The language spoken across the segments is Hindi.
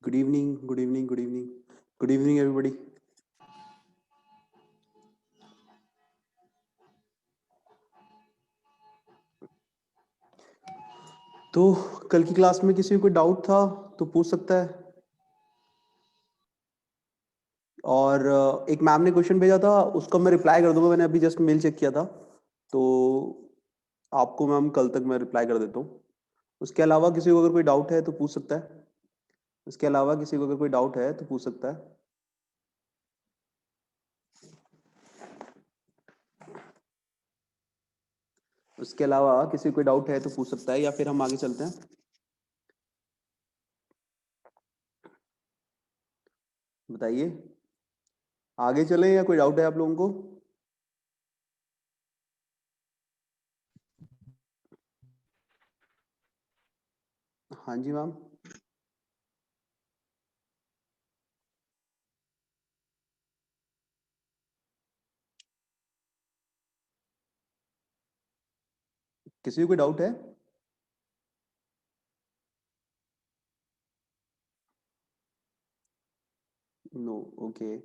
Good evening, good evening, good evening. Good evening, everybody. तो कल की क्लास में किसी को कोई डाउट था तो पूछ सकता है। और एक मैम ने क्वेश्चन भेजा था, उसका मैं रिप्लाई कर दूंगा। मैंने अभी जस्ट मेल चेक किया था, तो आपको मैम कल तक मैं रिप्लाई कर देता हूँ। उसके अलावा किसी को अगर कोई डाउट है तो पूछ सकता है। उसके अलावा किसी को अगर कोई डाउट है तो पूछ सकता है। उसके अलावा किसी को कोई डाउट है तो पूछ सकता है, या फिर हम आगे चलते हैं। बताइए, आगे चलें या कोई डाउट है आप लोगों को? हाँ जी मैम। किसी को कोई डाउट है? No, okay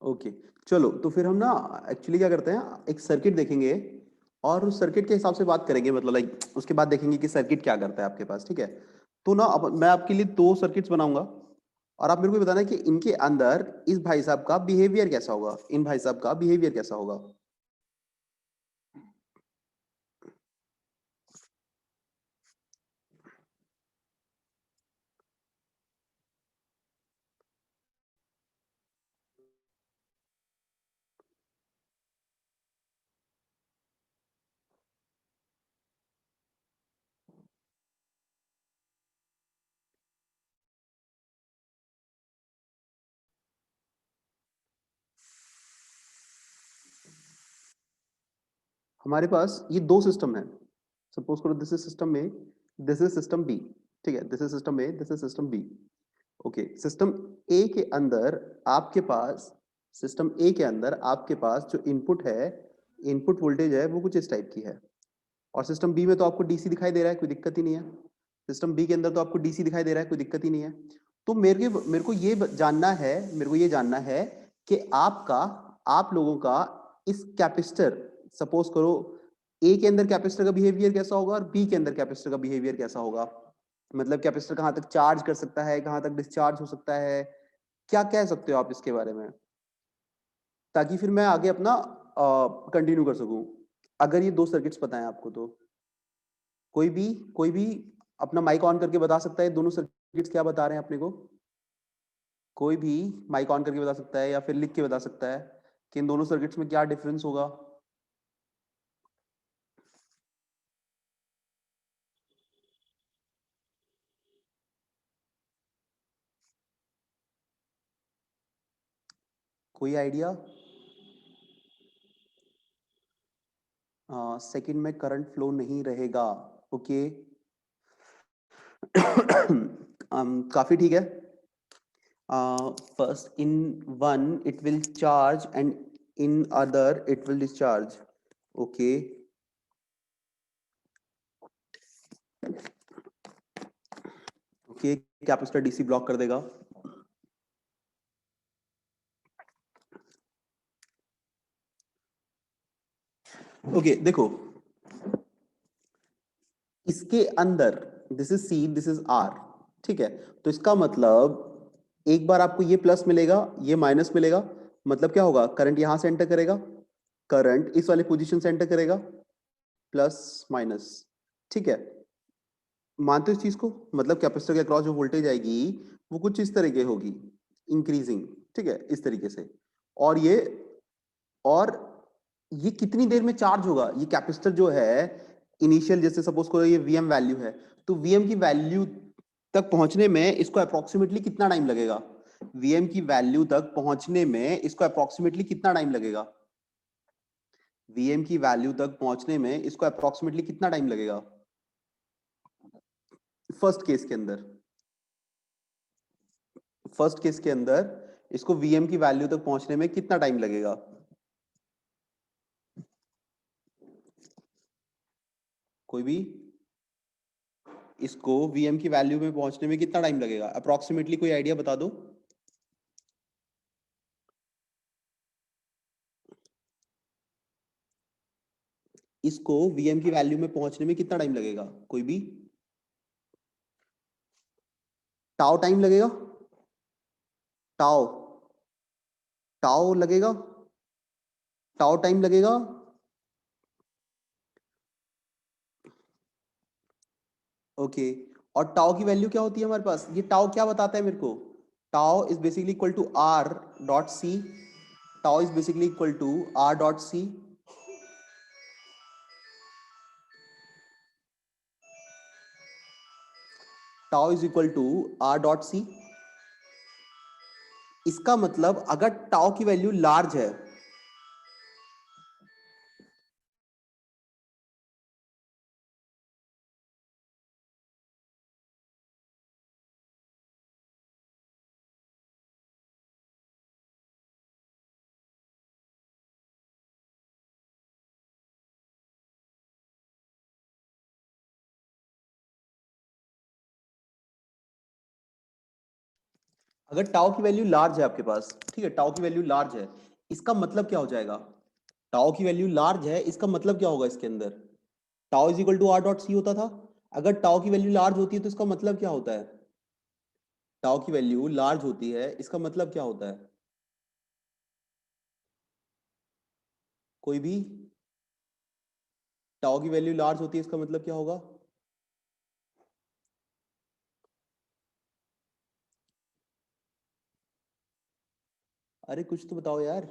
okay. चलो, तो फिर हम ना एक्चुअली क्या करते हैं, एक सर्किट देखेंगे और उस सर्किट के हिसाब से बात करेंगे। मतलब लाइक उसके बाद देखेंगे कि सर्किट क्या करता है आपके पास। ठीक है, तो ना अब मैं आपके लिए दो सर्किट्स बनाऊंगा और आप मेरे को बताना है कि इनके अंदर इस भाई साहब का बिहेवियर कैसा होगा, इन भाई साहब का बिहेवियर कैसा होगा। हमारे पास ये दो सिस्टम है। सपोज करो this is system A, this is system B. ठीक है, this is system A, this is system B. Okay, system A के अंदर आपके पास सिस्टम ए के अंदर आपके पास जो इनपुट है, इनपुट वोल्टेज है, वो कुछ इस टाइप की है। और सिस्टम बी में तो आपको डीसी दिखाई दे रहा है, कोई दिक्कत ही नहीं है। सिस्टम बी के अंदर तो आपको डीसी दिखाई दे रहा है, कोई दिक्कत ही नहीं है। तो मेरे को ये जानना है, मेरे को ये जानना है कि आपका, आप लोगों का इस कैपेसिटर, सपोज करो ए के अंदर कैपेसिटर का बिहेवियर कैसा होगा और बी के अंदर कैपेसिटर का बिहेवियर कैसा होगा। मतलब कैपेसिटर कहाँ तक चार्ज कर सकता है, कहाँ तक डिस्चार्ज हो सकता है, क्या कह सकते हो आप इसके बारे में, ताकि फिर मैं आगे अपना कंटिन्यू कर सकूं। अगर ये दो सर्किट्स पता है आपको तो कोई भी अपना माइक ऑन करके बता सकता है दोनों सर्किट्स क्या बता रहे हैं अपने को। कोई भी माइक ऑन करके बता सकता है या फिर लिख के बता सकता है कि इन दोनों सर्किट्स में क्या डिफरेंस होगा। कोई आइडिया? सेकंड में करंट फ्लो नहीं रहेगा। ओके। काफी ठीक है। First in one it will charge and in other it will discharge. Okay. Okay, capacitor DC block कर देगा। ओके, देखो इसके अंदर this is C, this is R. ठीक है, तो इसका मतलब एक बार आपको ये प्लस मिलेगा, ये माइनस मिलेगा। मतलब क्या होगा, करंट यहां से एंटर करेगा, करंट इस वाले पोजीशन से एंटर करेगा, प्लस माइनस। ठीक है, मानते हो इस चीज को? मतलब कैपेसिटर के अक्रॉस जो वोल्टेज आएगी वो कुछ इस तरीके होगी, इंक्रीजिंग। ठीक है, इस तरीके से। और और ये कितनी देर में चार्ज होगा, ये कैपेसिटर जो है इनिशियल, जैसे सपोज करो ये वीएम वैल्यू है, तो वीएम की वैल्यू तक पहुंचने में इसको अप्रोक्सीमेटली कितना टाइम लगेगा? वीएम की वैल्यू तक पहुंचने में इसको अप्रोक्सीमेटली कितना टाइम लगेगा? वीएम की वैल्यू तक पहुंचने में इसको अप्रोक्सीमेटली कितना टाइम लगेगा फर्स्ट केस के अंदर? फर्स्ट केस के अंदर इसको वीएम की वैल्यू तक पहुंचने में कितना टाइम लगेगा? कोई भी इसको Vm की वैल्यू में पहुंचने में कितना टाइम लगेगा? अप्रोक्सीमेटली कोई आइडिया बता दो। इसको Vm की वैल्यू में पहुंचने में कितना टाइम लगेगा? कोई भी टाउ टाइम लगेगा? टाउ टाउ लगेगा? टाउ टाइम लगेगा? ओके। और टाउ की वैल्यू क्या होती है हमारे पास? ये टाउ क्या बताता है मेरे को? Tau is basically equal to R dot C. Tau is basically equal to R dot C. Tau is equal to R dot C. इसका मतलब अगर टाउ की वैल्यू लार्ज है, अगर टाउ की वैल्यू लार्ज है आपके पास, ठीक है, टाउ की वैल्यू लार्ज है, इसका मतलब क्या हो जाएगा? टाउ की वैल्यू लार्ज है, इसका मतलब क्या होगा इसके अंदर? Tau is equal to R dot C होता था। अगर टाउ की वैल्यू लार्ज होती है तो इसका मतलब क्या होता है? टाउ की वैल्यू लार्ज होती है, इसका मतलब क्या होता है? कोई भी? टाउ की वैल्यू लार्ज होती है, इसका मतलब क्या होगा? अरे कुछ तो बताओ यार।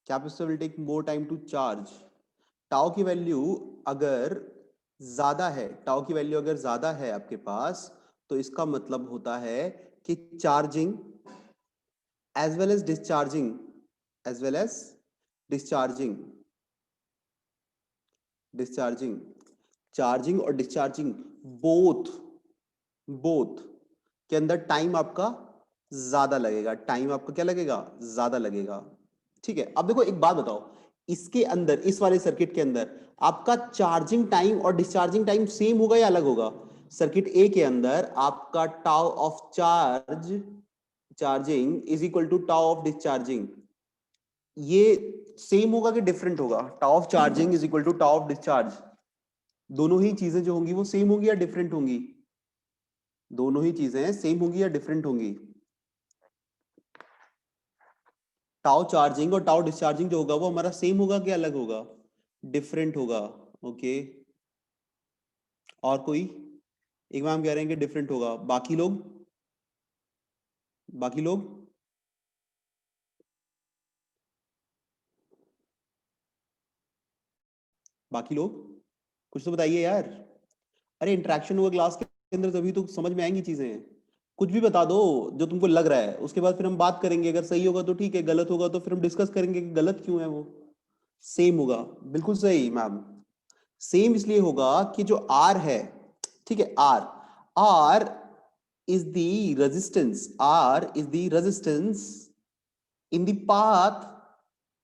Capacitor will take more time to charge. Tau की वैल्यू अगर ज्यादा है, टाउ की वैल्यू अगर ज्यादा है आपके पास, तो इसका मतलब होता है कि charging as well as discharging, as well as discharging, discharging, charging और डिस्चार्जिंग बोथ, बोथ के अंदर टाइम आपका ज्यादा लगेगा। टाइम आपका क्या लगेगा? ज्यादा लगेगा। ठीक है, अब देखो एक बात बताओ, इसके अंदर, इस वाले सर्किट के अंदर आपका चार्जिंग टाइम और डिस्चार्जिंग टाइम सेम होगा या अलग होगा? सर्किट ए के अंदर आपका tau of charge, charging is equal to tau of discharging, ये सेम होगा कि डिफरेंट होगा? Tau of charging is equal to tau of discharge, दोनों ही चीजें जो होंगी वो सेम होंगी या डिफरेंट होंगी? दोनों ही चीजें सेम होंगी या डिफरेंट होंगी? टाउ चार्जिंग और टाउ डिस्चार्जिंग जो होगा वो हमारा सेम होगा कि अलग होगा? डिफरेंट होगा। ओके, और कोई? एक मैम कह रहे हैं कि डिफरेंट होगा, बाकी लोग? बाकी लोग? बाकी लोग कुछ तो बताइए यार। अरे इंटरेक्शन होगा क्लास के अंदर तभी तो समझ में आएंगी चीजें। कुछ भी बता दो जो तुमको लग रहा है, उसके बाद फिर हम बात करेंगे, अगर सही होगा तो ठीक है, गलत होगा तो फिर हम डिस्कस करेंगे कि गलत क्यों है वो। सेम होगा, बिल्कुल सही मैम। सेम इसलिए होगा कि जो आर है, ठीक है, R, R is the resistance, R is the resistance in the path,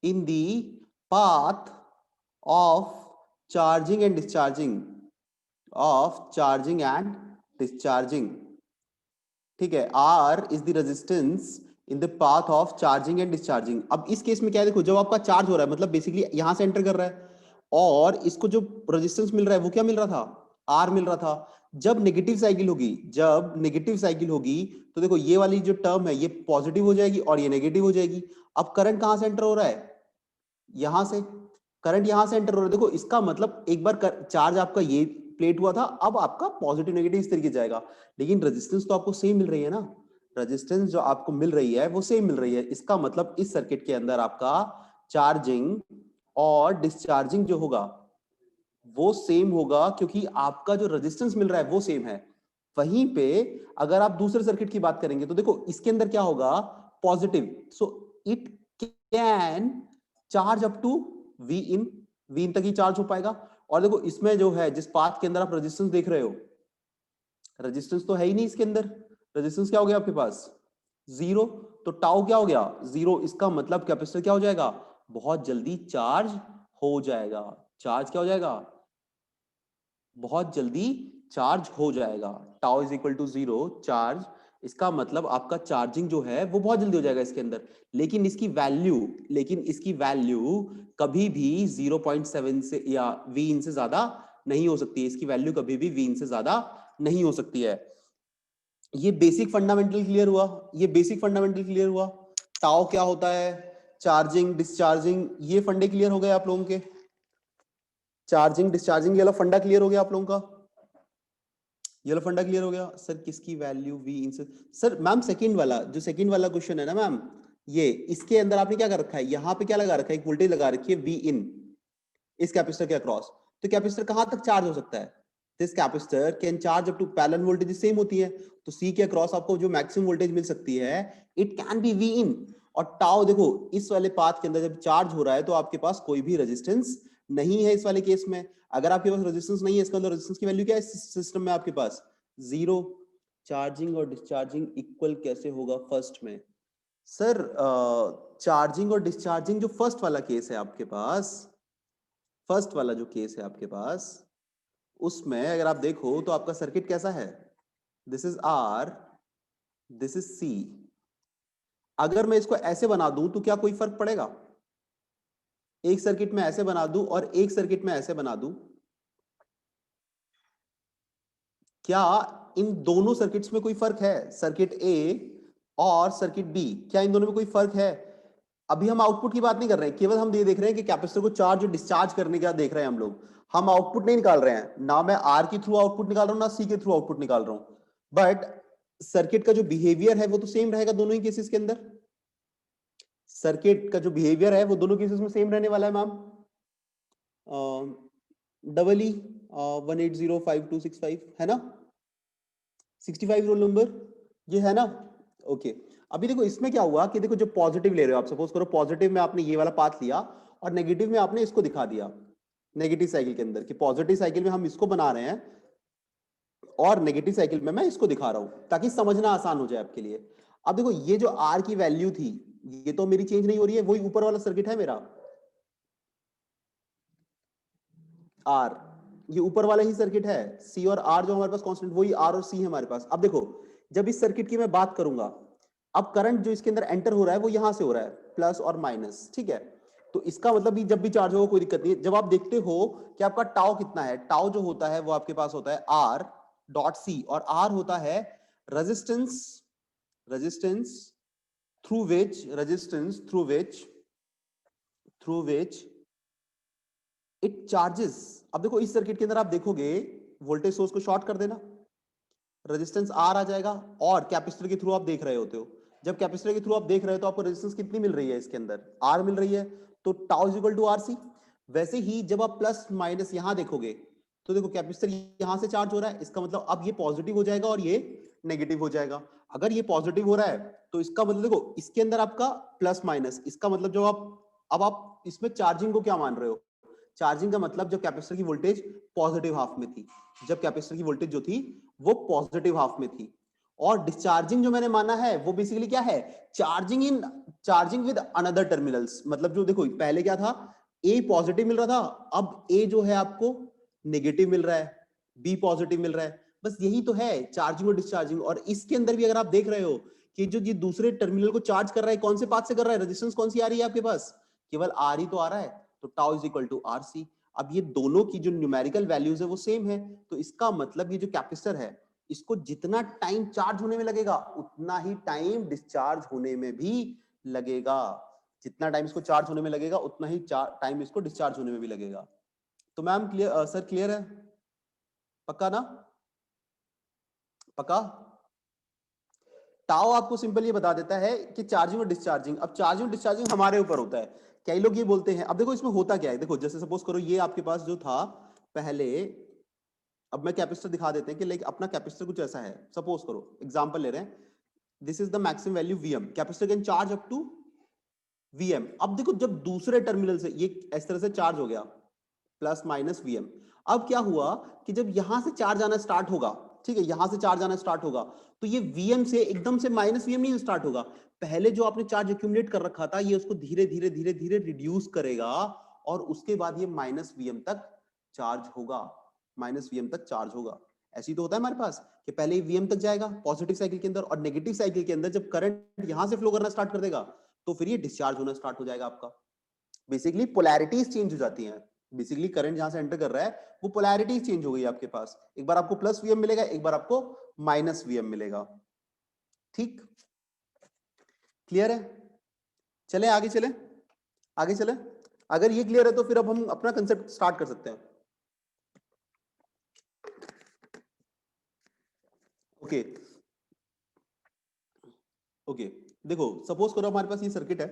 in the path of charging and discharging, of charging and discharging, ठीक है, R is the resistance in the path of charging and discharging। अब इस केस में क्या है, देखो जब आपका चार्ज हो रहा है, मतलब बेसिकली यहां से एंटर कर रहा है, और इसको जो रेजिस्टेंस मिल रहा है वो क्या मिल रहा था? R मिल रहा था। जब नेगेटिव साइकिल होगी, जब नेगेटिव साइकिल होगी, तो देखो ये वाली जो टर्म है ये पॉजिटिव हो जाएगी और ये नेगेटिव हो जाएगी। अब करंट कहां से एंटर हो रहा है? यहां से। करंट यहां से एंटर हो रहा है, देखो इसका मतलब एक बार चार्ज आपका ये प्लेट हुआ था, अब आपका पॉजिटिव नेगेटिव इस तरीके जाएगा, लेकिन रेजिस्टेंस तो आपको सेम मिल रही है ना। रेजिस्टेंस जो आपको मिल रही है वो सेम मिल रही है, इसका मतलब इस सर्किट के अंदर आपका चार्जिंग और डिस्चार्जिंग जो होगा वो सेम होगा, क्योंकि आपका जो रेजिस्टेंस मिल रहा है वो सेम है। वहीं पे अगर आप दूसरे सर्किट की बात करेंगे तो देखो इसके अंदर क्या होगा? Positive, so it can charge up to V in, V in तक ही चार्ज हो पाएगा। और देखो इसमें जो है, जिस पाथ के अंदर आप रेजिस्टेंस देख रहे हो, रेजिस्टेंस तो है ही नहीं इसके अंदर। रेजिस्टेंस क्या हो गया आपके पास? जीरो। तो टाउ क्या हो गया? जीरो। इसका मतलब कैपेसिटर क्या हो जाएगा? बहुत जल्दी चार्ज हो जाएगा। चार्ज क्या हो जाएगा? बहुत जल्दी चार्ज हो जाएगा। Tau is equal to 0 charge, इसका मतलब आपका चार्जिंग जो है वो बहुत जल्दी हो जाएगा इसके अंदर। लेकिन इसकी वैल्यू कभी भी 0.7 से या V इन से ज्यादा नहीं हो सकती है। इसकी वैल्यू कभी भी V इन से ज्यादा नहीं हो सकती है। ये बेसिक फंडामेंटल क्लियर हुआ, ये बेसिक फंडामेंटल क्लियर हुआ। टाउ क्या होता है, चार्जिंग डिस्चार्जिंग, ये फंडे क्लियर हो गए आप लोगों के। चार्जिंग डिस्चार्जिंग ये वाला फंडा क्लियर हो गया आप लोगों का, ये वाला फंडा क्लियर हो गया। सर किसकी वैल्यू V इन से, सर मैम सेकंड वाला, जो सेकंड वाला क्वेश्चन है ना मैम, ये इसके अंदर आपने क्या कर रखा है, यहाँ पे क्या लगा रखा है, एक वोल्टेज लगा रखी है V इन इस कैपेसिटर के अक्रॉस। तो कैपेसिटर कहां तक चार्ज हो सकता है, this capacitor can charge up to, parallel voltage same होती है, तो C के अक्रॉस आपको जो मैक्सिमम वोल्टेज मिल सकती है इट कैन बी V इन। और टाउ देखो इस वाले पाथ के अंदर जब चार्ज हो रहा है तो आपके पास कोई भी रेजिस्टेंस नहीं है इस वाले केस में। अगर आपके पास रेजिस्टेंस नहीं है, इसका मतलब रेजिस्टेंस की वैल्यू क्या है इस सिस्टम में आपके पास, 0। चार्जिंग और डिस्चार्जिंग इक्वल कैसे होगा फर्स्ट में, सर चार्जिंग और डिस्चार्जिंग जो फर्स्ट वाला केस है आपके पास, फर्स्ट वाला जो केस है आपके पास, उसमें अगर आप देखो तो आपका सर्किट कैसा है, this is R, this is C। अगर मैं इसको ऐसे बना दूं तो क्या कोई फर्क पड़ेगा, एक सर्किट में ऐसे बना दूं और एक सर्किट में ऐसे बना दूं, क्या इन दोनों सर्किट्स में कोई फर्क है, सर्किट A और सर्किट B, क्या इन दोनों में कोई फर्क है। अभी हम आउटपुट की बात नहीं कर रहे हैं, केवल हम ये देख रहे हैं कि कैपेसिटर को चार्ज और डिस्चार्ज करने का देख रहे हैं हम लोग। हम आउटपुट नहीं निकाल रहे हैं, ना मैं R के थ्रू आउटपुट निकाल रहा हूं, ना C के थ्रू आउटपुट निकाल रहा हूं। बट सर्किट का जो बिहेवियर है वो तो सेम रहेगा दोनों ही केसेस के अंदर। सर्किट का जो बिहेवियर है वो दोनों केसेस में सेम रहने वाला है मैम। डबल ई 1805265 है ना, 65 रोल नंबर ये है ना, ओके। अभी देखो इसमें क्या हुआ कि देखो जो पॉजिटिव ले रहे हो आप, सपोज करो पॉजिटिव में आपने ये वाला पाथ लिया और नेगेटिव में आपने इसको दिखा दिया, नेगेटिव साइकिल के अंदर कि पॉजिटिव साइकिल में हम इसको बना रहे हैं और नेगेटिव साइकिल में मैं इसको दिखा रहा हूं ताकि समझना आसान हो जाए आपके लिए। अब देखो ये जो R की वैल्यू थी ये तो मेरी चेंज नहीं हो रही है, वही ऊपर वाला सर्किट है मेरा R, ये ऊपर वाला ही सर्किट है। C और R जो हमारे पास कांस्टेंट वही R और C है हमारे पास। अब देखो जब इस सर्किट की मैं बात करूंगा, अब करंट जो इसके अंदर एंटर हो रहा है वो यहां से हो रहा है प्लस और माइनस, ठीक है। तो इसका मतलब भी जब भी चार्ज होगा कोई दिक्कत नहीं है। जब आप देखते हो कि आपका टाउ कितना है, टाउ जो होता है वो आपके पास होता है R डॉट C, और R होता है resistance, resistance through which, resistance through which it charges. अब देखो इस सर्किट के अंदर आप देखोगे वोल्टेज सोर्स को शॉर्ट कर देना, रेजिस्टेंस R आ जाएगा और कैपेसिटर के थ्रू आप देख रहे होते हो। जब कैपेसिटर के थ्रू आप देख रहे हो तो आपको रेजिस्टेंस कितनी मिल रही है इसके अंदर, R मिल रही है, तो tau is equal to RC। वैसे ही जब आप प्लस माइनस यहां देखोगे तो देखो कैपेसिटर यहां से चार्ज हो रहा है, इसका मतलब अब ये पॉजिटिव हो जाएगा और ये नेगेटिव हो जाएगा। अगर ये पॉजिटिव हो रहा है तो इसका मतलब देखो इसके अंदर आपका प्लस माइनस, इसका मतलब जो आप अब आप इसमें चार्जिंग को क्या मान रहे हो, चार्जिंग का मतलब जब कैपेसिटर की वोल्टेज पॉजिटिव हाफ में थी, जब कैपेसिटर की वोल्टेज जो थी वो पॉजिटिव हाफ में थी। और डिस्चार्जिंग जो मैंने माना है वो बेसिकली क्या है, चार्जिंग विद अनदर टर्मिनल्स। मतलब जो देखो पहले क्या था, ए पॉजिटिव मिल रहा था, अब ए जो है आपको नेगेटिव मिल रहा है, बी पॉजिटिव मिल रहा है। बस यही तो है चार्जिंग और डिस्चार्जिंग। और इसके अंदर भी अगर आप देख रहे हो कि जो ये दूसरे टर्मिनल को चार्ज कर रहा है कौन से पाथ से कर रहा है, रेजिस्टेंस कौन सी आ रही है आपके पास, केवल आर ही तो आ रहा है, तो tau is equal to R C. अब ये दोनों की जो न्यूमेरिकल वैल्यूज है वो सेम है, तो इसका मतलब ये जो कैपेसिटर है इसको जितना टाइम चार्ज होने में लगेगा उतना ही टाइम डिस्चार्ज होने में भी लगेगा, जितना टाइम इसको चार्ज होने में लगेगा उतना ही टाइम इसको डिस्चार्ज होने में भी लगेगा। तो मैम क्लियर, सर क्लियर है, पक्का ना, पक्का। टाउ आपको सिंपल ये बता देता है कि चार्जिंग और डिस्चार्जिंग, अब चार्जिंग और डिस्चार्जिंग हमारे ऊपर होता है। कई लोग ये बोलते हैं, अब देखो इसमें होता क्या है, देखो जैसे सपोज करो ये आपके पास जो था पहले, अब मैं कैपेसिटर दिखा देते हैं कि लाइक अपना कैपेसिटर कुछ ऐसा है, सपोज करो एग्जांपल ले रहे हैं, this is the maximum value Vm, capacitor can charge up to Vm। अब देखो जब दूसरे टर्मिनल से ये इस तरह से चार्ज हो गया प्लस माइनस Vm, अब क्या हुआ कि जब यहां से चार्ज आना स्टार्ट होगा, ठीक है, यहां से चार्ज आना स्टार्ट होगा तो ये Vm से एकदम से माइनस Vm नहीं स्टार्ट होगा, पहले जो आपने चार्ज एक्यूमुलेट कर रखा था ये उसको धीरे धीरे धीरे धीरे रिड्यूस करेगा और उसके बाद ये माइनस Vm तक चार्ज होगा। माइनस वीएम तक चार्ज होगा। ऐसी तो होता है हमारे पास कि पहले ही वीएम तक जाएगा पॉजिटिव साइकिल के अंदर, और नेगेटिव साइकिल के अंदर जब करंट यहां से फ्लो करना स्टार्ट कर देगा तो फिर ये डिस्चार्ज होना स्टार्ट हो जाएगा आपका। बेसिकली पोलैरिटीज चेंज हो जाती हैं। बेसिकली करंट जहां से एंटर कर रहा है वो पोलैरिटी चेंज हो गई आपके पास। एक बार आपको प्लस वीएम मिलेगा, एक बार आपको माइनस वीएम मिलेगा। ठीक, क्लियर है? चले आगे, चले आगे चले। अगर ये क्लियर है तो फिर अब हम अपना कंसेप्ट स्टार्ट कर सकते हैं। ओके ओके, देखो सपोज करो हमारे पास ये सर्किट है,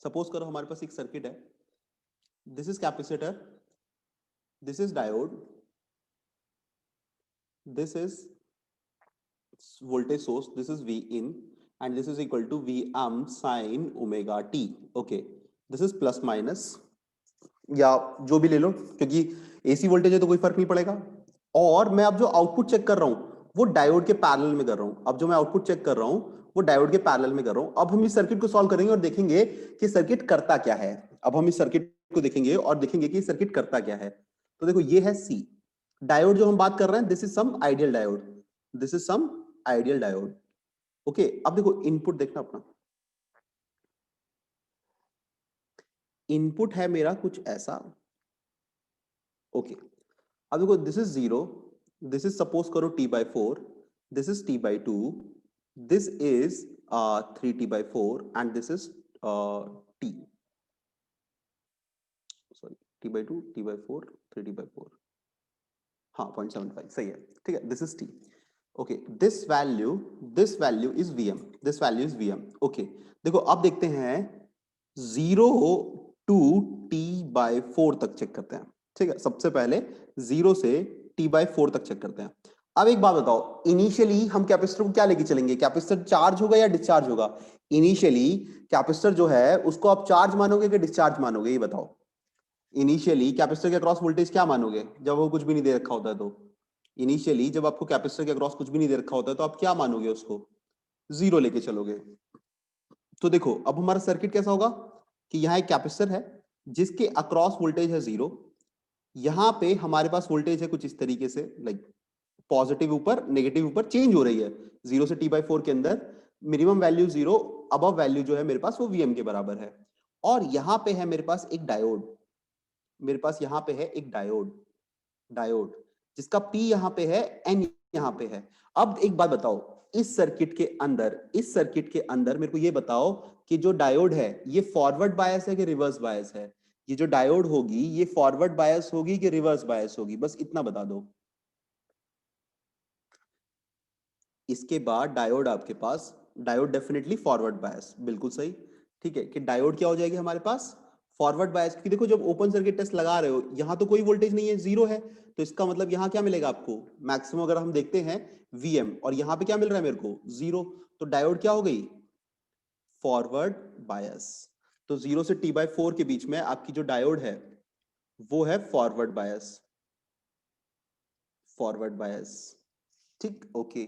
सपोज करो हमारे पास एक सर्किट है, this is capacitor, this is diode, this is voltage source, this is V in, and this is equal to V amp sin omega t. Okay, this is plus minus या जो भी ले लो, क्योंकि AC वोल्टेज है तो कोई फर्क नहीं पड़ेगा। और मैं अब जो आउटपुट चेक कर रहा हूं वो डायोड के पैरेलल में कर रहा हूं। अब जो मैं आउटपुट चेक कर रहा हूं वो डायोड के पैरेलल में कर रहा हूं। अब हम इस सर्किट को सॉल्व करेंगे और देखेंगे कि सर्किट करता क्या है। अब हम इस सर्किट को देखेंगे और देखेंगे कि सर्किट करता क्या है। तो देखो ये है C डायोड जो हम बात कर रहे हैं, this is some ideal diode, this is some ideal diode. Okay, अब देखो इनपुट देखना अपना, इनपुट है मेरा कुछ ऐसा। ओके, अब देखो this is 0, this is suppose करो t/4, this is t/2, this is 3t/4 and this is t, sorry t/2, t/4, 3t/4, हाँ 0.75 सही है, ठीक है। This is t, okay, this value is Vm, this value is Vm। Okay, देखो अब देखते हैं 0 to t/4 तक चेक करते हैं। ठीक है, सबसे पहले 0 से t/4 तक चेक करते हैं। अब एक बात बताओ, इनिशियली हम कैपेसिटर को क्या लेके चलेंगे? कैपेसिटर चार्ज होगा या डिस्चार्ज होगा? इनिशियली कैपेसिटर जो है उसको आप चार्ज मानोगे कि डिस्चार्ज मानोगे, ये बताओ। इनिशियली कैपेसिटर के अक्रॉस वोल्टेज क्या मानोगे जब वो कुछ भी नहीं दे रखा होता है? तो इनिशियली जब आपको कैपेसिटर के अक्रॉस कुछ भी नहीं दे रखा होता है तो आप क्या मानोगे? उसको 0 लेके चलोगे। तो देखो अब हमारा सर्किट कैसा होगा कि यहाँ एक कैपेसिटर है जिसके अक्रॉस वोल्टेज है 0, यहां पे हमारे पास वोल्टेज है कुछ इस तरीके से, लाइक पॉजिटिव ऊपर नेगेटिव ऊपर चेंज हो रही है 0 से t/4 के अंदर। मिनिमम वैल्यू 0, अबव वैल्यू जो है मेरे पास वो Vm के बराबर है। और यहां पे है मेरे पास एक डायोड, मेरे पास यहां पे है एक डायोड, डायोड जिसका P यहां पे है, N यहां पे है। अब एक बात बताओ, इस सर्किट के अंदर, इस सर्किट के अंदर मेरे को ये बताओ कि जो डायोड है ये फॉरवर्ड बायस है कि रिवर्स बायस है? ये जो डायोड होगी ये फॉरवर्ड बायस होगी कि रिवर्स बायस होगी? बस इतना बता दो। इसके बाद डायोड आपके पास, डायोड डेफिनेटली फॉरवर्ड बायस, बिल्कुल सही। ठीक है, कि डायोड क्या हो जाएगी हमारे पास? Forward bias. क्योंकि देखो जब ओपन सर्किट टेस्ट लगा रहे हो यहां तो कोई वोल्टेज नहीं है, 0 है, तो इसका मतलब यहां क्या मिलेगा आपको? मैक्सिमम अगर हम देखते हैं Vm, और यहां पे क्या मिल रहा है मेरे को? 0। तो डायोड क्या हो गई? Forward bias. तो 0 से t/4 के बीच में आपकी जो डायोड है वो है फॉरवर्ड बायस, फॉरवर्ड बायस। ठीक, ओके,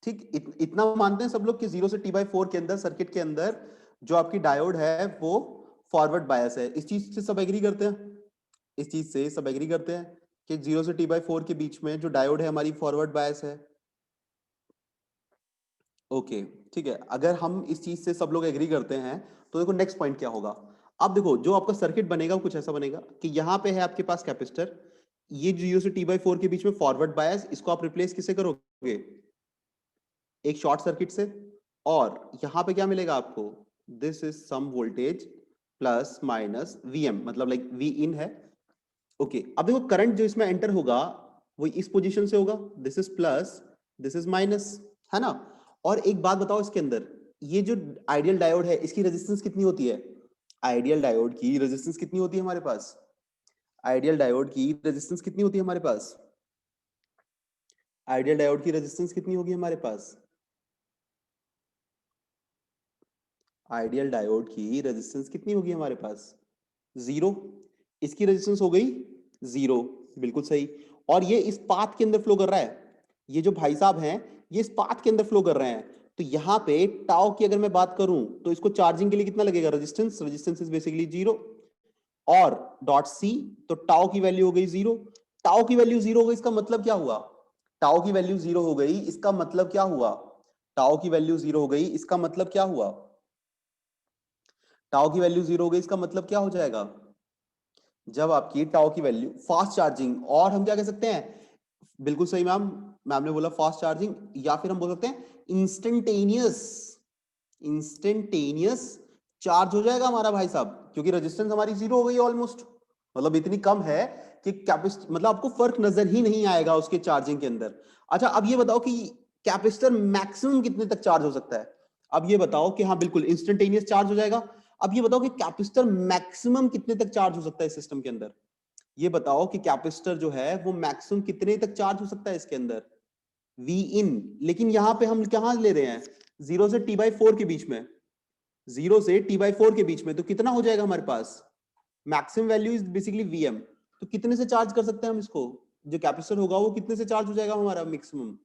ठीक। इतना मानते हैं सब लोग कि 0 से t/4 के अंदर सर्किट के अंदर जो आपकी डायोड है वो फॉरवर्ड बायस है। इस चीज से सब एग्री करते हैं? इस चीज से सब एग्री करते हैं कि 0 से t/4 के बीच में जो डायोड है हमारी फॉरवर्ड बायस है। ओके, ठीक है। अगर हम इस चीज से सब लोग एग्री करते हैं तो देखो नेक्स्ट पॉइंट क्या होगा। अब देखो जो आपका सर्किट बनेगा वो कुछ ऐसा बनेगा कि यहाँ पे है आपके पास कैपेसिटर, ये 0 से t/4 के बीच में फॉरवर्ड बायस, इसको आप रिप्लेस किससे करोगे? एक शॉर्ट सर्किट से। और यहां पे क्या मिलेगा आपको? This is some voltage plus minus Vm, मतलब लाइक V इन है। ओके, अब देखो करंट जो इसमें एंटर होगा वो इस पोजीशन से होगा, this is plus, this is minus, है ना? और एक बात बताओ, इसके अंदर ये जो आइडियल डायोड है इसकी रेजिस्टेंस कितनी होती है? आइडियल डायोड की रेजिस्टेंस कितनी होती है हमारे पास? आइडियल डायोड की रेजिस्टेंस कितनी होती है हमारे पास? आइडियल डायोड की रेजिस्टेंस कितनी होगी हमारे पास? आइडियल डायोड की रेजिस्टेंस कितनी होगी हमारे पास? 0। इसकी रेजिस्टेंस हो गई 0, बिल्कुल सही। और ये इस पाथ के अंदर फ्लो कर रहा है, ये जो भाई साहब हैं ये इस पाथ के अंदर फ्लो कर रहे हैं। तो यहाँ पे टाउ की अगर मैं बात करूं तो इसको चार्जिंग के लिए कितना लगेगा? Resistance, resistance is basically 0। और डॉट सी, तो टाउ की वैल्यू हो गई 0। टाउ की वैल्यू 0 हो गई, इसका मतलब क्या हुआ? टाउ की वैल्यू 0 हो गई, इसका मतलब क्या हुआ? टाउ की वैल्यू 0 हो गई, इसका मतलब क्या हुआ? टाउ की वैल्यू 0 हो गई, इसका मतलब क्या हो जाएगा? जब आपकी टाउ की वैल्यू फास्ट चार्जिंग, और हम क्या कह सकते हैं? बिल्कुल सही मैम, मैम ने बोला फास्ट चार्जिंग, या फिर हम बोल सकते हैं इंस्टेंटेनियस, इंस्टेंटेनियस चार्ज हो जाएगा हमारा भाई साहब, क्योंकि रेजिस्टेंस हमारी 0 हो गई ऑलमोस्ट, मतलब इतनी कम है कि कैपेसिटर, मतलब आपको फर्क नजर ही नहीं आएगा उसके चार्जिंग के अंदर। अच्छा अब ये बताओ कि कैपेसिटर मैक्सिमम कितने तक चार्ज हो सकता है? अब ये बताओ कि हाँ बिल्कुल इंस्टेंटेनियस चार्ज हो जाएगा। अब ये बताओ कि कैपेसिटर मैक्सिमम कितने तक चार्ज हो सकता है सिस्टम के अंदर? ये बताओ कि कैपेसिटर जो है वो मैक्सिमम कितने तक चार्ज हो सकता है इसके अंदर? वी इन, लेकिन यहां पे हम कहां ले रहे हैं? 0 से t/4 के बीच में, 0 से t/4 के बीच में, तो कितना हो जाएगा हमारे पास? Maximum value is basically VM, तो कितने से चार्ज कर सकते हैं हम इसको? जो कैपेसिटर होगा वो कितने से चार्ज हो जाएगा हमारा मैक्सिमम?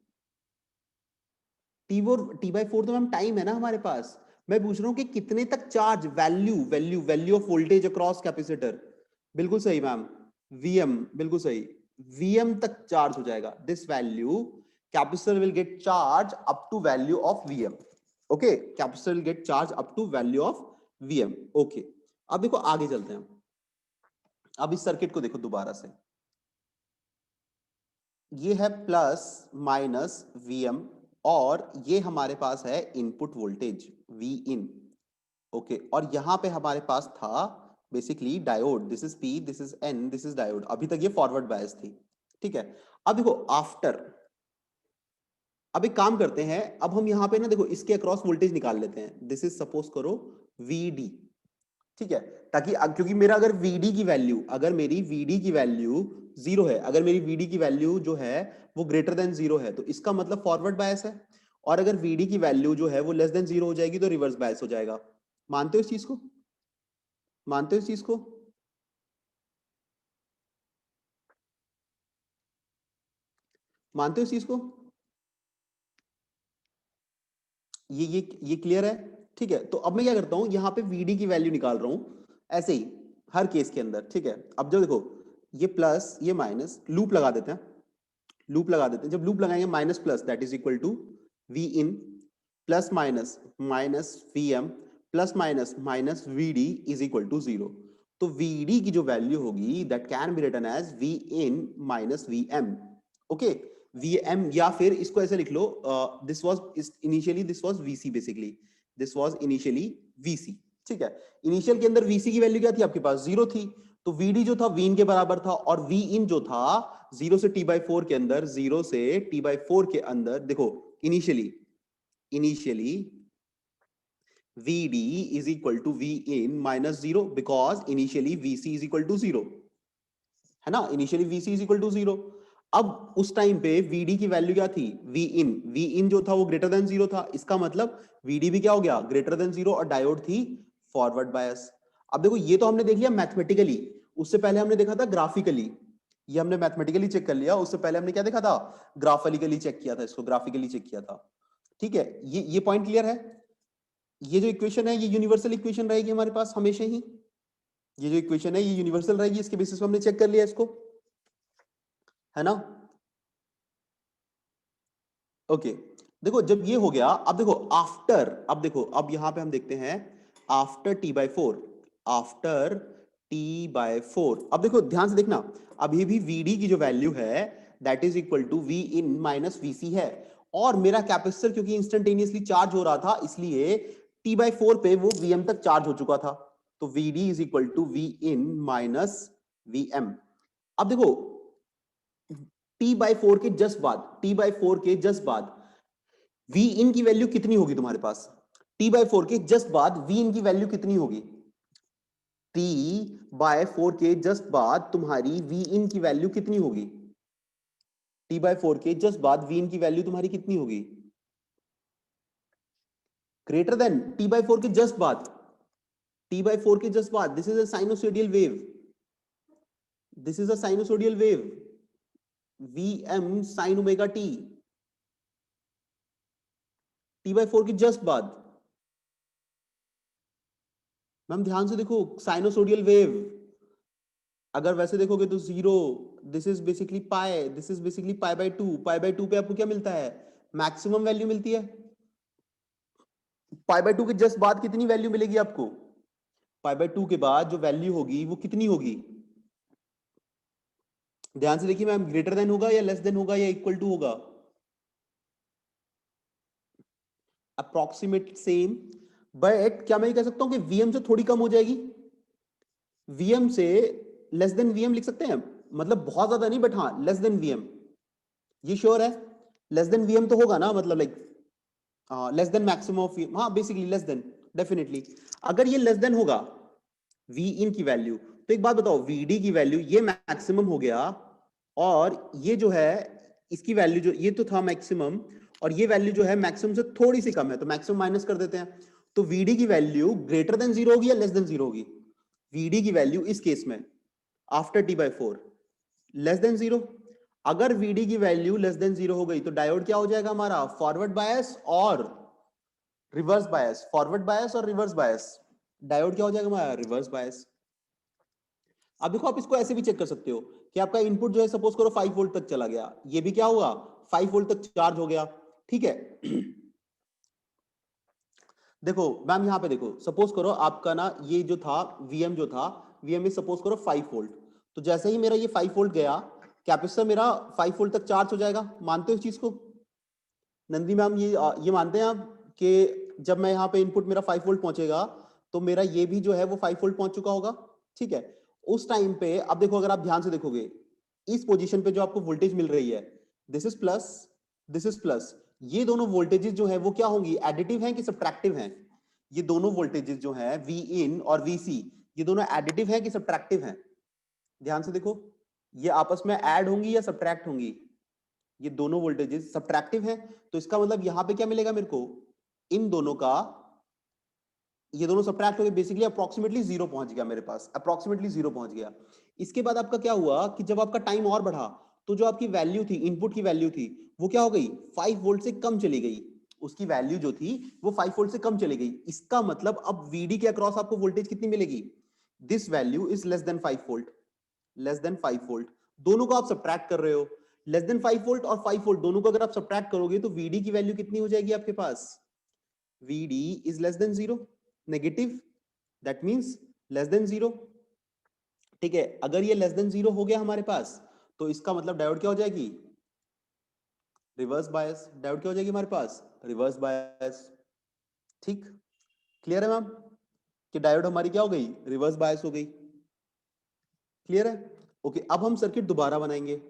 t/4 तो मैम टाइम है ना हमारे पास। मैं पूछ रहा हूं कि कितने तक charge, value value value of voltage across capacitor. बिल्कुल सही मैम, वीएम, बिल्कुल सही, वीएम तक चार्ज हो जाएगा। This value capacitor will get charge up to value of VM. Okay, capacitor will get charge up to value of VM. Okay, अब देखो आगे चलते हैं। अब इस सर्किट को देखो दोबारा से, ये है प्लस माइनस वीएम, और ये हमारे पास है input voltage V in. Okay, और यहां पे हमारे पास था basically diode, this is P, this is N, this is diode. अभी तक ये फॉरवर्ड बायस थी, ठीक है। अब देखो आफ्टर, अब एक काम करते हैं, अब हम यहां पे ना देखो इसके अक्रॉस वोल्टेज निकाल लेते हैं। दिस इज सपोज करो वीडी, ठीक है, ताकि क्योंकि मेरा अगर वीडी की वैल्यू, अगर मेरी वीडी की वैल्यू 0 है, अगर मेरी वीडी की वैल्यू जो है वो ग्रेटर देन 0 है, तो इसका मतलब फॉरवर्ड बायस है। और अगर वीडी की वैल्यू जो है वो लेस देन 0 हो जाएगी तो रिवर्स बायस हो जाएगा। मानते हो इस चीज को? मानते हो इस चीज को? मानते हो इस चीज को? ये क्लियर है? ठीक है, तो अब मैं क्या करता हूं, यहां पे वीडी की वैल्यू निकाल रहा हूं ऐसे ही हर केस के अंदर, ठीक है। अब जो देखो ये प्लस ये माइनस, लूप लगा देते हैं, लूप लगा देते हैं। जब लूप लगाएंगे minus plus that is equal to V in plus minus minus V M plus minus minus V D is equal to 0। तो वी डी की जो वैल्यू होगी that can be written as V in minus V M. Okay, V M, या फिर इसको ऐसे लिख लो, this was initially this was VC, basically this was initially VC, ठीक है। इनिशियल के अंदर वीसी की वैल्यू क्या थी आपके पास? 0 थी, तो वीडी जो था वी इन के बराबर था, और वी इन जो था 0 से t/4 के अंदर, 0 से t/4 के अंदर देखो initially, initially vd is equal to v in minus 0 because initially vc is equal to 0, है ना, initially vc is equal to 0। अब उस टाइम पे vd की वैल्यू क्या थी? v in जो था वो ग्रेटर देन 0 था, इसका मतलब vd भी क्या हो गया? ग्रेटर देन 0, और डायोड थी फॉरवर्ड बायस। अब देखो ये तो हमने देख लिया मैथमेटिकली, उससे पहले हमने देखा था ग्राफिकली। ये हमने मैथमेटिकली चेक कर लिया, उससे पहले हमने क्या देखा था? ग्राफिकली चेक किया था, इसको ग्राफिकली चेक किया था, ठीक है। ये पॉइंट क्लियर है? ये जो इक्वेशन है ये यूनिवर्सल इक्वेशन रहेगी हमारे पास हमेशा ही, ये जो इक्वेशन है ये यूनिवर्सल रहेगी, इसके बेसिस पे हमने चेक कर लिया इसको, है ना। ओके, देखो जब ये हो गया, अब देखो आफ्टर, अब देखो अब यहां पे हम देखते हैं आफ्टर t/4, आफ्टर t/4। अब देखो ध्यान से देखना, अभी भी vd की जो वैल्यू है that is equal to v in minus vc है, और मेरा कैपेसिटर क्योंकि इंस्टेंटेनियसली चार्ज हो रहा था इसलिए t/4 पे वो vm तक चार्ज हो चुका था, तो vd is equal to v in minus vm। अब देखो t/4 के जस्ट बाद, t/4 के जस्ट बाद वी इन की वैल्यू कितनी होगी तुम्हारे पास? t/4 के जस्ट बाद वी इन की वैल्यू कितनी होगी? t/4 के जस्ट बाद तुम्हारी वी इन की वैल्यू कितनी होगी? t/4 के जस्ट बाद वी इन की वैल्यू तुम्हारी कितनी होगी? ग्रेटर देन t/4 के जस्ट बाद, t/4 के जस्ट बाद, this is a sinusoidal wave, this is a sinusoidal wave, vm sin omega t/4 के जस्ट बाद। मैम ध्यान से देखो, साइनोसोडियल वेव, अगर वैसे देखोगे तो 0, this is basically pi, this is basically pi by 2, pi by 2 पे आपको क्या मिलता है, मैक्सिमम वैल्यू मिलती है। पाई बाय 2 के जस्ट बाद कितनी वैल्यू मिलेगी आपको, पाई बाय 2 के बाद जो वैल्यू होगी वो कितनी होगी, ध्यान से देखिए मैम, ग्रेटर देन होगा या लेस देन होगा या इक्वल टू होगा, अप्रोक्सीमेट सेम। बट क्या मैं ये कह सकता हूं कि वीएम से थोड़ी कम हो जाएगी, वीएम से लेस देन वीएम लिख सकते हैं, मतलब बहुत ज्यादा नहीं बट हाँ लेस देन वीएम, ये श्योर है, लेस देन वीएम तो होगा ना, मतलब like less than maximum of VM, हाँ बेसिकली लेस देन, डेफिनेटली। अगर ये लेस देन होगा वी इन की वैल्यू, तो एक बात बताओ, वीडी की वैल्यू ये मैक्सिमम हो गया, और ये जो है इसकी वैल्यू जो ये तो था मैक्सिमम, और ये वैल्यू जो है मैक्सिमम से थोड़ी सी कम है, तो मैक्सिमम माइनस कर देते हैं, तो वीडी की वैल्यू ग्रेटर देन 0 होगी या लेस देन 0 होगी, वीडी की वैल्यू इस केस में after T by 4 less than 0। अगर वीडी की वैल्यू लेस देन 0 हो गई तो डायोड क्या हो जाएगा हमारा, फॉरवर्ड बायस और रिवर्स बायस, फॉरवर्ड बायस और रिवर्स बायस, डायोड क्या हो जाएगा हमारा, रिवर्स बायस। अब देखो आप इसको ऐसे भी चेक कर सकते हो कि आपका इनपुट जो है सपोज करो 5 वोल्ट तक चला गया, ये भी क्या हुआ 5 वोल्ट तक चार्ज हो गया, ठीक है। देखो मैम यहां पे देखो, सपोज करो आपका ना ये जो था वीएम जो था, वीएम में सपोज करो 5 वोल्ट, तो जैसे ही मेरा ये 5 वोल्ट गया, कैपेसिटर मेरा 5 वोल्ट तक चार्ज हो जाएगा, मानते हो इस चीज को नंदी मैम, ये मानते हैं आप कि जब मैं यहाँ पे इनपुट मेरा 5 वोल्ट पहुंचेगा तो मेरा ये भी जो है वो 5 वोल्ट पहुंच चुका होगा, ठीक है। उस टाइम पे अब देखो, अगर आप ध्यान से देखोगे इस पोजीशन पे जो आपको वोल्टेज मिल रही है, this is plus, this is plus, ये दोनों वोल्टेजेस जो है वो क्या होंगी, एडिटिव हैं कि सब्ट्रैक्टिव हैं, ये दोनों वोल्टेजेस जो है वी इन और वी सी, ये दोनों एडिटिव हैं कि सब्ट्रैक्टिव हैं, ध्यान से देखो, ये आपस में ऐड होंगी या सब्ट्रैक्ट होंगी, ये दोनों वोल्टेजेस सब्ट्रैक्टिव हैं, तो इसका मतलब यहां पे क्या मिलेगा मेरे को, इन दोनों का, ये दोनों सब्ट्रैक्ट हो गए, बेसिकली अप्रोक्सीमेटली 0 पहुंच गया मेरे पास, अप्रोक्सीमेटली 0 पहुंच गया। इसके बाद आपका क्या हुआ कि जब आपका टाइम और बढ़ा, तो जो आपकी वैल्यू थी, इनपुट की वैल्यू थी, वो क्या हो गई, 5 वोल्ट से कम चली गई, उसकी वैल्यू जो थी वो 5 वोल्ट से कम चली गई। इसका मतलब अब वीडी के अक्रॉस आपको वोल्टेज कितनी मिलेगी, this value is less then 5 volt, less than 5 volt, दोनों को आप सब्ट्रैक्ट कर रहे हो, लेस देन 5 वोल्ट और 5 वोल्ट दोनों को अगर आप सब्ट्रैक्ट करोगे तो वीडी की वैल्यू कितनी हो जाएगी आपके पास, VD is less than 0, negative, that means less than 0, ठीक है। अगर ये लेस देन 0 हो गया हमारे पास, तो इसका मतलब डायोड क्या हो जाएगी, रिवर्स बायस, डायोड क्या हो जाएगी हमारे पास, रिवर्स बायस, ठीक, क्लियर है मैम कि डायोड हमारी क्या हो गई, रिवर्स बायस हो गई, क्लियर है। ओके, अब हम सर्किट दोबारा बनाएंगे,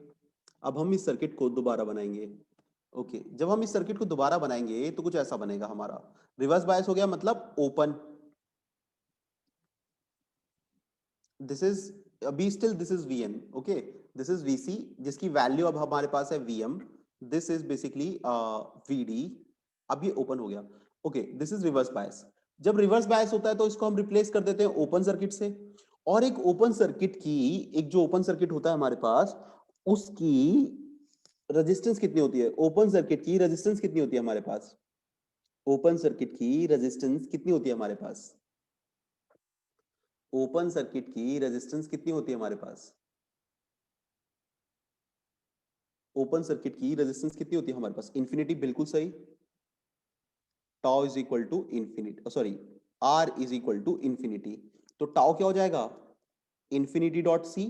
अब हम इस सर्किट को दोबारा बनाएंगे, ओके। जब हम इस सर्किट को दोबारा बनाएंगे तो कुछ ऐसा बनेगा हमारा, रिवर्स बायस हो गया मतलब ओपन, दिस इज अभी still this is VM, okay, this is VC जिसकी वैल्यू अब हमारे पास है VM, this is basically VD, अब ये ओपन हो गया, okay, this is reverse bias. जब रिवर्स बायस होता है तो इसको हम रिप्लेस कर देते हैं ओपन सर्किट से, और एक ओपन सर्किट की, एक जो ओपन सर्किट होता है हमारे पास, उसकी रेजिस्टेंस कितनी होती है, ओपन सर्किट की रेजिस्टेंस कितनी होती है हमारे पास, ओपन सर्किट की रेजिस्टेंस कितनी होती है हमारे पास, ओपन सर्किट की रेजिस्टेंस कितनी होती है हमारे पास, ओपन सर्किट की रेजिस्टेंस कितनी होती है हमारे पास, इंफिनिटी, बिल्कुल सही, tau is equal to infinity, sorry R is equal to infinity, तो टाउ क्या हो जाएगा, infinity dot C,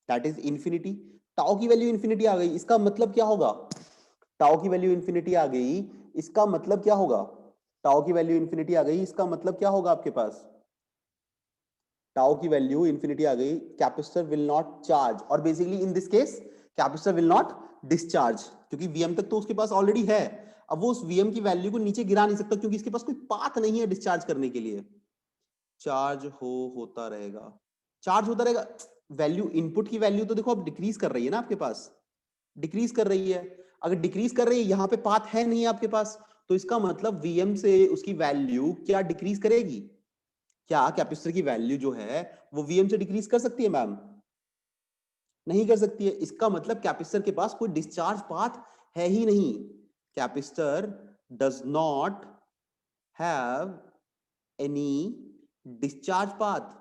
that is infinity, tau की वैल्यू इंफिनिटी आ गई, इसका मतलब क्या होगा, टाउ की वैल्यू इंफिनिटी आ गई, इसका मतलब क्या होगा, टाउ की वैल्यू इंफिनिटी आ गई, इसका मतलब क्या होगा आपके पास, टाउ की वैल्यू इंफिनिटी आ गई, कैपेसिटर विल नॉट चार्ज, और basically in this case capacitor will not discharge, क्योंकि वीएम तक तो उसके पास ऑलरेडी है, अब वो उस वीएम की वैल्यू को नीचे गिरा नहीं सकता क्योंकि इसके पास कोई पाथ नहीं है डिस्चार्ज करने के लिए, चार्ज होता रहेगा, चार्ज होता रहेगा, वैल्यू इनपुट की वैल्यू तो देखो अब डिक्रीज कर रही है ना आपके पास, डिक्रीज कर रही है, अगर डिक्रीज कर रही है, यहां पे पाथ है नहीं आपके पास, तो इसका मतलब वीएम से उसकी वैल्यू क्या डिक्रीज करेगी, क्या कैपेसिटर की वैल्यू जो है वो वीएम से डिक्रीज कर सकती है मैम, नहीं कर सकती है, इसका मतलब कैपेसिटर के पास कोई डिस्चार्ज पाथ है ही नहीं, capacitor does not have any discharge path,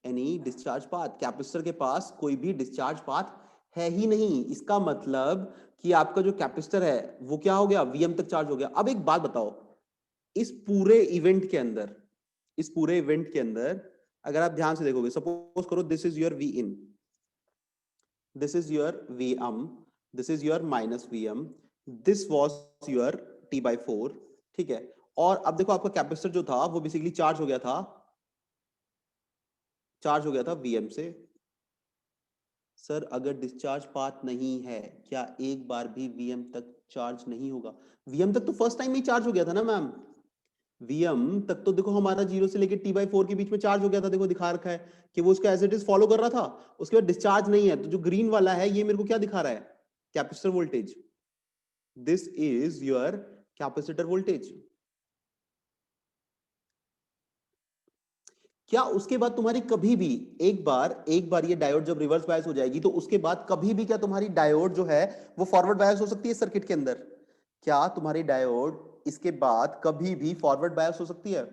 any discharge path, capacitor के पास कोई भी डिस्चार्ज पाथ है ही नहीं। इसका मतलब कि आपका जो कैपेसिटर है वो क्या हो गया, वीएम तक चार्ज हो गया। अब एक बात बताओ, इस पूरे इवेंट के अंदर, इस पूरे इवेंट के अंदर अगर आप ध्यान से देखोगे, सपोज करो this is your V in, this is your VM, this is your minus VM, this was your T/4, ठीक है। और अब देखो आपका कैपेसिटर जो था वो बेसिकली चार्ज हो गया था, चार्ज हो गया था वीएम से। सर अगर डिस्चार्ज पाथ नहीं है, क्या एक बार भी वीएम तक चार्ज नहीं होगा? वीएम तक तो फर्स्ट टाइम ही चार्ज हो गया था ना मैम। वीएम तक तो देखो हमारा 0 से लेके T/4 के बीच में चार्ज हो गया था, देखो दिखा रखा है कि वो उसका एज इट इज फॉलो कर रहा था। उसके बाद डिस्चार्ज नहीं है, तो जो ग्रीन वाला है ये मेरे को क्या दिखा रहा है, capacitor voltage. This is your capacitor voltage. क्या उसके बाद तुम्हारी कभी भी एक बार ये डायोड जब रिवर्स बायस हो जाएगी तो उसके बाद कभी भी क्या तुम्हारी डायोड जो है वो फॉरवर्ड बायस हो सकती है सर्किट के अंदर? क्या तुम्हारी डायोड इसके बाद कभी भी फॉरवर्ड बायस हो सकती है?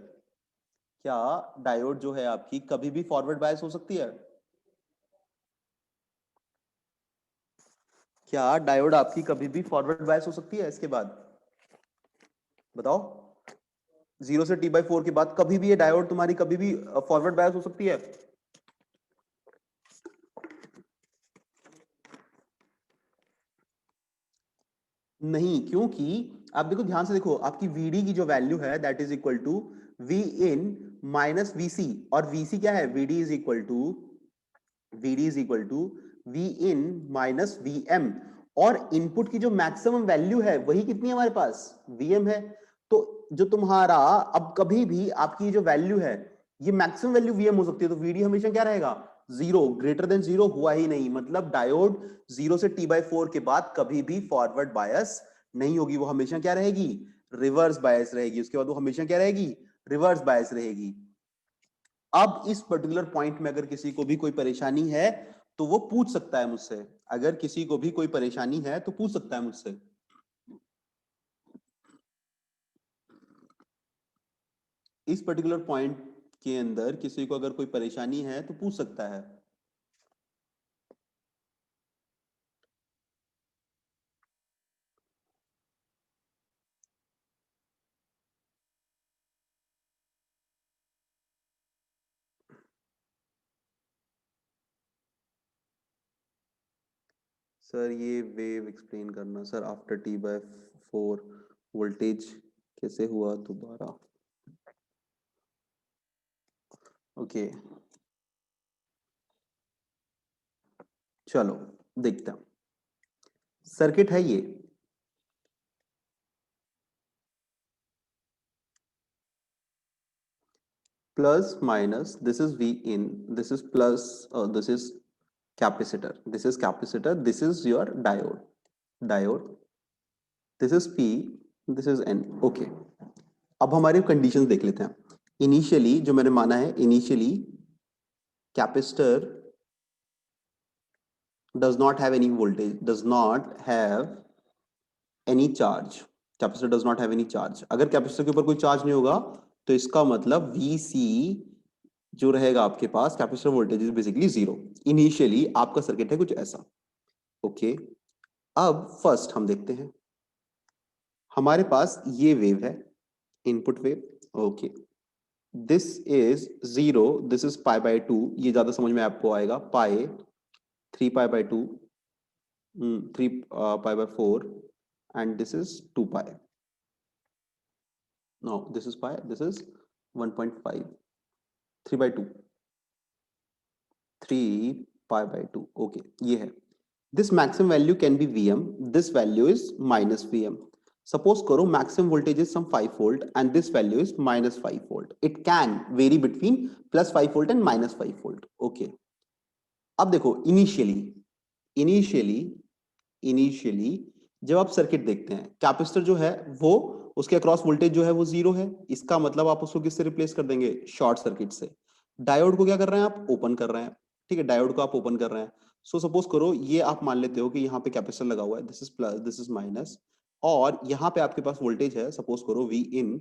क्या डायोड जो है आपकी कभी भी फॉरवर्ड बायस हो सकती है? क्या डायोड आपकी कभी भी फॉरवर्ड बायस हो सकती है इसके बाद? बताओ। 0 से T/4 के बाद कभी भी ये डायोड तुम्हारी कभी भी फॉरवर्ड बायस हो सकती है? नहीं, क्योंकि आप देखो ध्यान से देखो, आपकी Vd की जो वैल्यू है that is equal to V in minus Vc, और Vc क्या है, Vd is equal to V in minus Vm, और इनपुट की जो मैक्सिमम वैल्यू है वही कितनी है हमारे पास, Vm है। तो जो तुम्हारा अब कभी भी आपकी जो वैल्यू है ये मैक्सिमम वैल्यू Vm हो सकती है, तो Vd हमेशा क्या रहेगा, जीरो, ग्रेटर देन जीरो हुआ ही नहीं, मतलब डायोड 0 से T/4 के बाद कभी भी फॉरवर्ड बायस नहीं होगी, वो हमेशा क्या रहेगी, रिवर्स बायस रहेगी। उसके बाद वो हमेशा क्या रहेगी, रिवर्स बायस रहेगी। अब इस पर्टिकुलर पॉइंट में अगर किसी को भी कोई परेशानी है तो वो पूछ सकता है मुझसे, अगर किसी को भी कोई परेशानी है तो पूछ सकता है मुझसे। इस पर्टिकुलर पॉइंट के अंदर किसी को अगर कोई परेशानी है तो पूछ सकता है। सर ये वेव एक्सप्लेन करना सर, आफ्टर T/4 वोल्टेज कैसे हुआ दोबारा? ओके चलो देखते हैं। सर्किट है ये, plus minus, this is V in, this is plus, this is capacitor, this is capacitor, this is your diode, this is P, this is N। Okay, अब हमारे कंडीशंस देख लेते हैं। इनिशियली जो मैंने माना है, initially capacitor does not have any voltage, does not have any charge, capacitor does not have any charge। अगर कैपेसिटर के ऊपर कोई चार्ज नहीं होगा तो इसका मतलब Vc जो रहेगा आपके पास, capacitor voltage is basically zero. Initially आपका सर्किट है कुछ ऐसा। ओके, अब फर्स्ट हम देखते हैं, हमारे पास ये वेव है, input wave. Okay, this is 0, this is π/2, ये ज्यादा समझ में आपको आएगा, पाई 3π/2, 3π/4, and this is 2π. No, this is pi, this is 1.5, 3/2, 3π/2। okay, ये है। this maximum value can be Vm, this value is minus Vm। suppose करो maximum voltage is some 5 volt and this value is minus 5 volt, it can vary between plus 5 volt and minus 5 volt। okay, अब देखो इनिशियली इनिशियली जब आप सर्किट देखते हैं, कैपेसिटर जो है वो उसके अक्रॉस वोल्टेज जो है वो जीरो है, इसका मतलब आप उसको किससे रिप्लेस कर देंगे, शॉर्ट सर्किट से। डायोड को क्या कर रहे हैं आप, ओपन कर रहे हैं, ठीक है, डायोड को आप ओपन कर रहे हैं। सो सपोज करो ये आप मान लेते हो कि यहाँ पे कैपेसिटर लगा हुआ है, this is plus, this is minus, और यहाँ पे आपके पास वोल्टेज है, सपोज करो वी इन,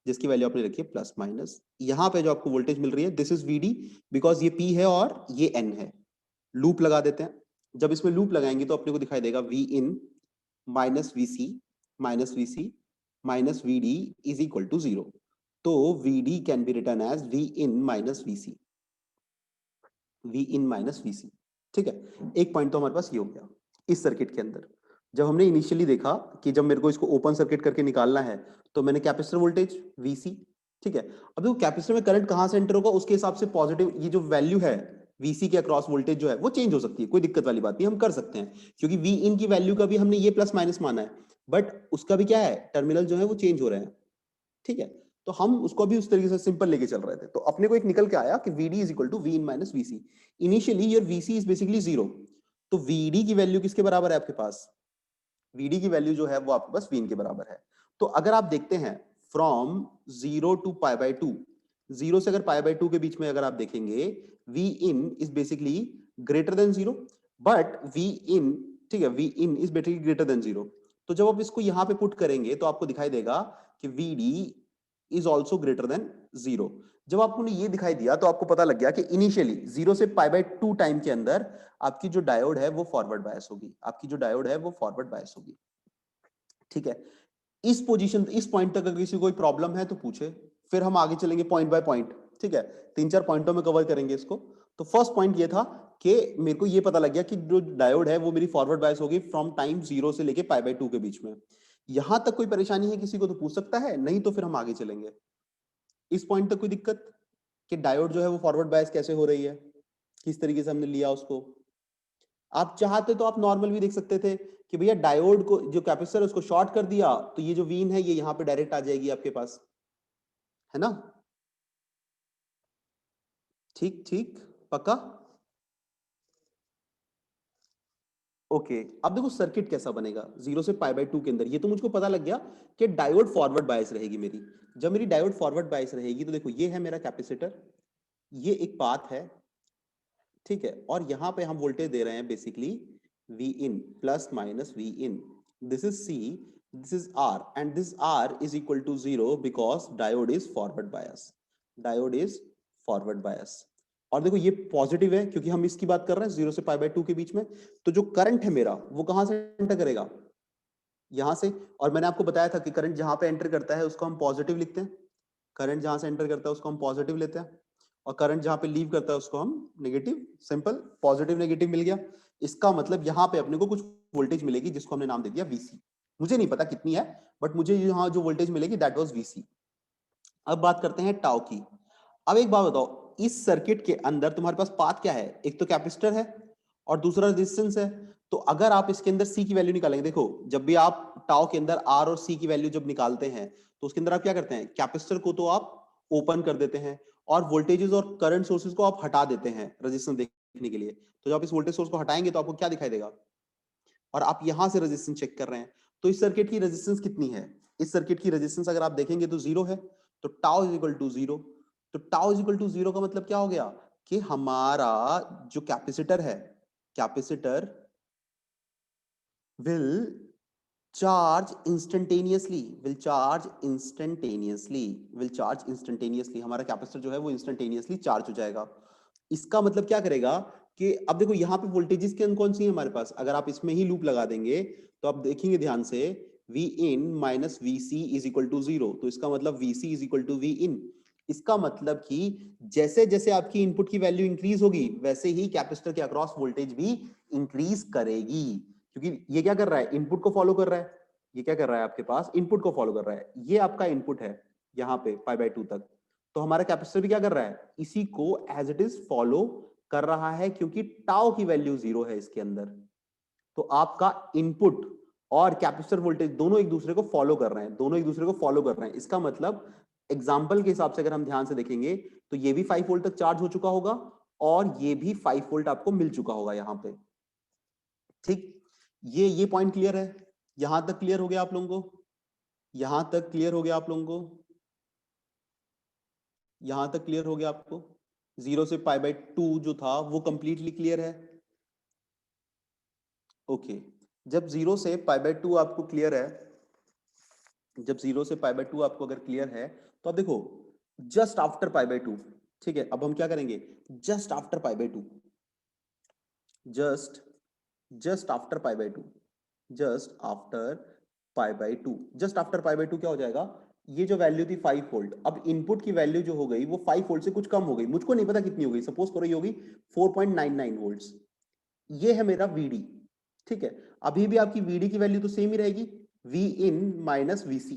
जिसकी वैल्यू आपने रखी है प्लस माइनस। यहाँ पे जो आपको वोल्टेज मिल रही है दिस इज वीडी, बिकॉज ये पी है और ये एन है। लूप लगा देते हैं। जब इसमें लूप लगाएंगे तो अपने को दिखाई देगा V in minus VC minus VC minus VD is equal to 0। तो VD can be written as V in minus VC, V in minus VC. ठीक है, एक पॉइंट तो हमारे पास ये हो गया इस सर्किट के अंदर। जब हमने इनिशियली देखा कि जब मेरे को इसको ओपन सर्किट करके निकालना है तो मैंने कैपेसिटर वोल्टेज वीसी, ठीक है, अब देखो कैपेसिटर में करंट कहां से एंटर होगा उसके हिसाब से पॉजिटिव ये जो वैल्यू है वीसी के अक्रॉस वोल्टेज जो है वो चेंज हो सकती है, कोई दिक्कत वाली बात नहीं, हम कर सकते हैं, क्योंकि वी इन की वैल्यू का भी हमने ये प्लस माइनस माना है, बट उसका भी क्या है टर्मिनल जो है वो चेंज हो रहे हैं। ठीक है, तो हम उसको भी उस तरीके से सिंपल लेके चल रहे थे, तो अपने को एक निकल के आया कि VD is equal to V in minus VC. Initially your VC is basically 0, तो VD की वैल्यू किसके बराबर है आपके पास, VD की वैल्यू जो है वो आपके पास Vin के बराबर है। तो अगर आप देखते हैं फ्रॉम 0 टू पाई बाय 2, 0 से अगर पाई बाय 2 के बीच में अगर आप देखेंगे Vin is basically greater than 0, but Vin, ठीक है, Vin is basically greater than 0। तो जब आप इसको यहां पे पुट करेंगे तो आपको दिखाई देगा कि VD is also greater than 0। जब आपको ये दिखाई दिया तो आपको पता लग गया कि इनिशियली 0 से पाई बाय 2 टाइम के अंदर आपकी जो डायोड है वो फॉरवर्ड बायस होगी, आपकी जो डायोड है वो फॉरवर्ड बायस होगी। ठीक है, इस पोजीशन इस पॉइंट तक अगर किसी को कोई प्रॉब्लम है तो पूछे, फिर हम आगे चलेंगे पॉइंट बाय पॉइंट। ठीक है, 3-4 पॉइंटों में कवर करेंगे इसको। तो फर्स्ट पॉइंट ये था कि मेरे को ये पता लग गया कि जो डायोड है वो मेरी फॉरवर्ड बायस होगी फ्रॉम टाइम 0 से लेके पाई बाय 2 के बीच में। यहां तक कोई परेशानी है किसी को तो पूछ सकता है, नहीं तो फिर हम आगे चलेंगे। इस पॉइंट तक कोई दिक्कत कि डायोड जो है वो फॉरवर्ड बायस कैसे हो रही है, किस तरीके से हमने लिया उसको। आप चाहते तो आप नॉर्मल भी देख सकते थे कि भैया डायोड को जो कैपेसिटर उसको शॉर्ट कर दिया तो ये जो वीन है ये यहां पे डायरेक्ट आ जाएगी आपके पास, है ना। ठीक ठीक, पक्का। ओके, अब देखो सर्किट कैसा बनेगा 0 से पाई बाय 2 के अंदर। ये तो मुझको पता लग गया कि डायोड फॉरवर्ड बायस रहेगी मेरी। जब मेरी डायोड फॉरवर्ड बायस रहेगी तो देखो ये है मेरा कैपेसिटर, ये एक पाथ है, ठीक है, और यहां पे हम वोल्टेज दे रहे हैं basically V in plus minus V in, this is C, this is R, and this R is equal to 0 because diode is forward bias, diode is forward bias. और देखो ये पॉजिटिव है क्योंकि हम इसकी बात कर रहे हैं 0 से पाई बाय 2 के बीच में। तो जो करंट है मेरा वो कहां से एंटर करेगा, यहां से। और मैंने आपको बताया था कि करंट जहां पे एंटर करता है उसको हम पॉजिटिव लिखते हैं, करंट जहां से एंटर करता है उसको हम पॉजिटिव लेते हैं, और करंट जहां पे लीव करता है उसको हम नेगेटिव, सिंपल, पॉजिटिव नेगेटिव मिल गया। इसका मतलब यहां पे अपने को कुछ वोल्टेज मिलेगी जिसको हमने नाम दे दिया वीसी। मुझे नहीं पता कितनी है, बट मुझे यहां जो वोल्टेज मिलेगी दैट वाज वीसी। अब बात करते हैं टाउ की। अब एक बात बताओ, इस सर्किट के अंदर तुम्हारे पास पाथ क्या है, एक तो कैपेसिटर है और दूसरा रेजिस्टेंस है। तो अगर आप इसके अंदर सी की वैल्यू निकालेंगे, देखो जब भी आप टाउ के अंदर आर और सी की वैल्यू जब निकालते हैं तो उसके अंदर आप क्या करते हैं, कैपेसिटर को तो आप ओपन कर देते हैं और वोल्टेजेस और करंट सोर्सेज को आप हटा देते हैं रेजिस्टेंस देखने के लिए। तो जब आप इस वोल्टेज सोर्स को हटाएंगे तो आपको क्या दिखाई देगा, और आप यहां से रेजिस्टेंस चेक कर रहे हैं। तो इस सर्किट की रेजिस्टेंस कितनी है, इस सर्किट की रेजिस्टेंस अगर आप देखेंगे तो 0 है, तो टाउ इज इक्वल टू 0। तो टाउ इज इक्वल टू 0 का मतलब क्या हो गया कि हमारा जो कैपेसिटर है, capacitor will charge instantaneously, will charge instantaneously, will charge instantaneously, हमारा कैपेसिटर जो है वो इंस्टेंटेनियसली चार्ज हो जाएगा। इसका मतलब क्या करेगा कि अब देखो यहाँ पे वोल्टेजेस कौन कौन सी है हमारे पास, अगर आप इसमें ही लूप लगा देंगे तो आप देखेंगे ध्यान से V in minus V C is equal to 0, तो इसका मतलब V C is equal to V in. इसका मतलब कि जैसे जैसे आपकी इनपुट की वैल्यू इंक्रीज होगी वैसे ही कैपेसिटर के अक्रॉस वोल्टेज भी इंक्रीज करेगी, क्योंकि ये क्या कर रहा है, इनपुट को फॉलो कर रहा है। ये क्या कर रहा है आपके पास, इनपुट को फॉलो कर रहा है, ये आपका इनपुट है यहाँ पे पाई बाय 2 तक। तो हमारा कैपेसिटर भी क्या कर रहा है, इसी को एज इट इज फॉलो कर रहा है, क्योंकि टाउ की वैल्यू 0 है इसके अंदर। तो आपका इनपुट और कैपेसिटर वोल्टेज दोनों एक दूसरे को फॉलो कर रहे हैं, दोनों एक दूसरे को फॉलो कर रहे हैं। इसका मतलब एग्जाम्पल के हिसाब से अगर हम ध्यान से देखेंगे तो ये भी 5 वोल्ट तक चार्ज हो चुका होगा और ये भी 5 वोल्ट आपको मिल चुका होगा यहां पे। ठीक, ये पॉइंट क्लियर है, यहां तक क्लियर हो गया आप लोगों को, यहां तक क्लियर हो गया आप लोगों को, यहां तक क्लियर हो गया आपको, 0 से पाई बाय 2 जो था वो कंप्लीटली क्लियर है। ओके, जब 0 से पाई बाय 2 आपको क्लियर है जब 0 से पाई बाय 2 आपको अगर क्लियर है तो अब देखो जस्ट आफ्टर पाई बाय 2, ठीक है, अब हम क्या करेंगे, just after pi by 2, just after pi by 2, just after pi by 2, just after pi by 2 क्या हो जाएगा, ये जो वैल्यू थी 5 वोल्ट, अब इनपुट की वैल्यू जो हो गई वो 5 वोल्ट से कुछ कम हो गई, मुझको नहीं पता कितनी हो गई, सपोज करो ये होगी 4.99 वोल्ट्स, ये है मेरा VD, ठीक है। अभी भी आपकी VD की वैल्यू तो सेम ही रहेगी, V in माइनस VC।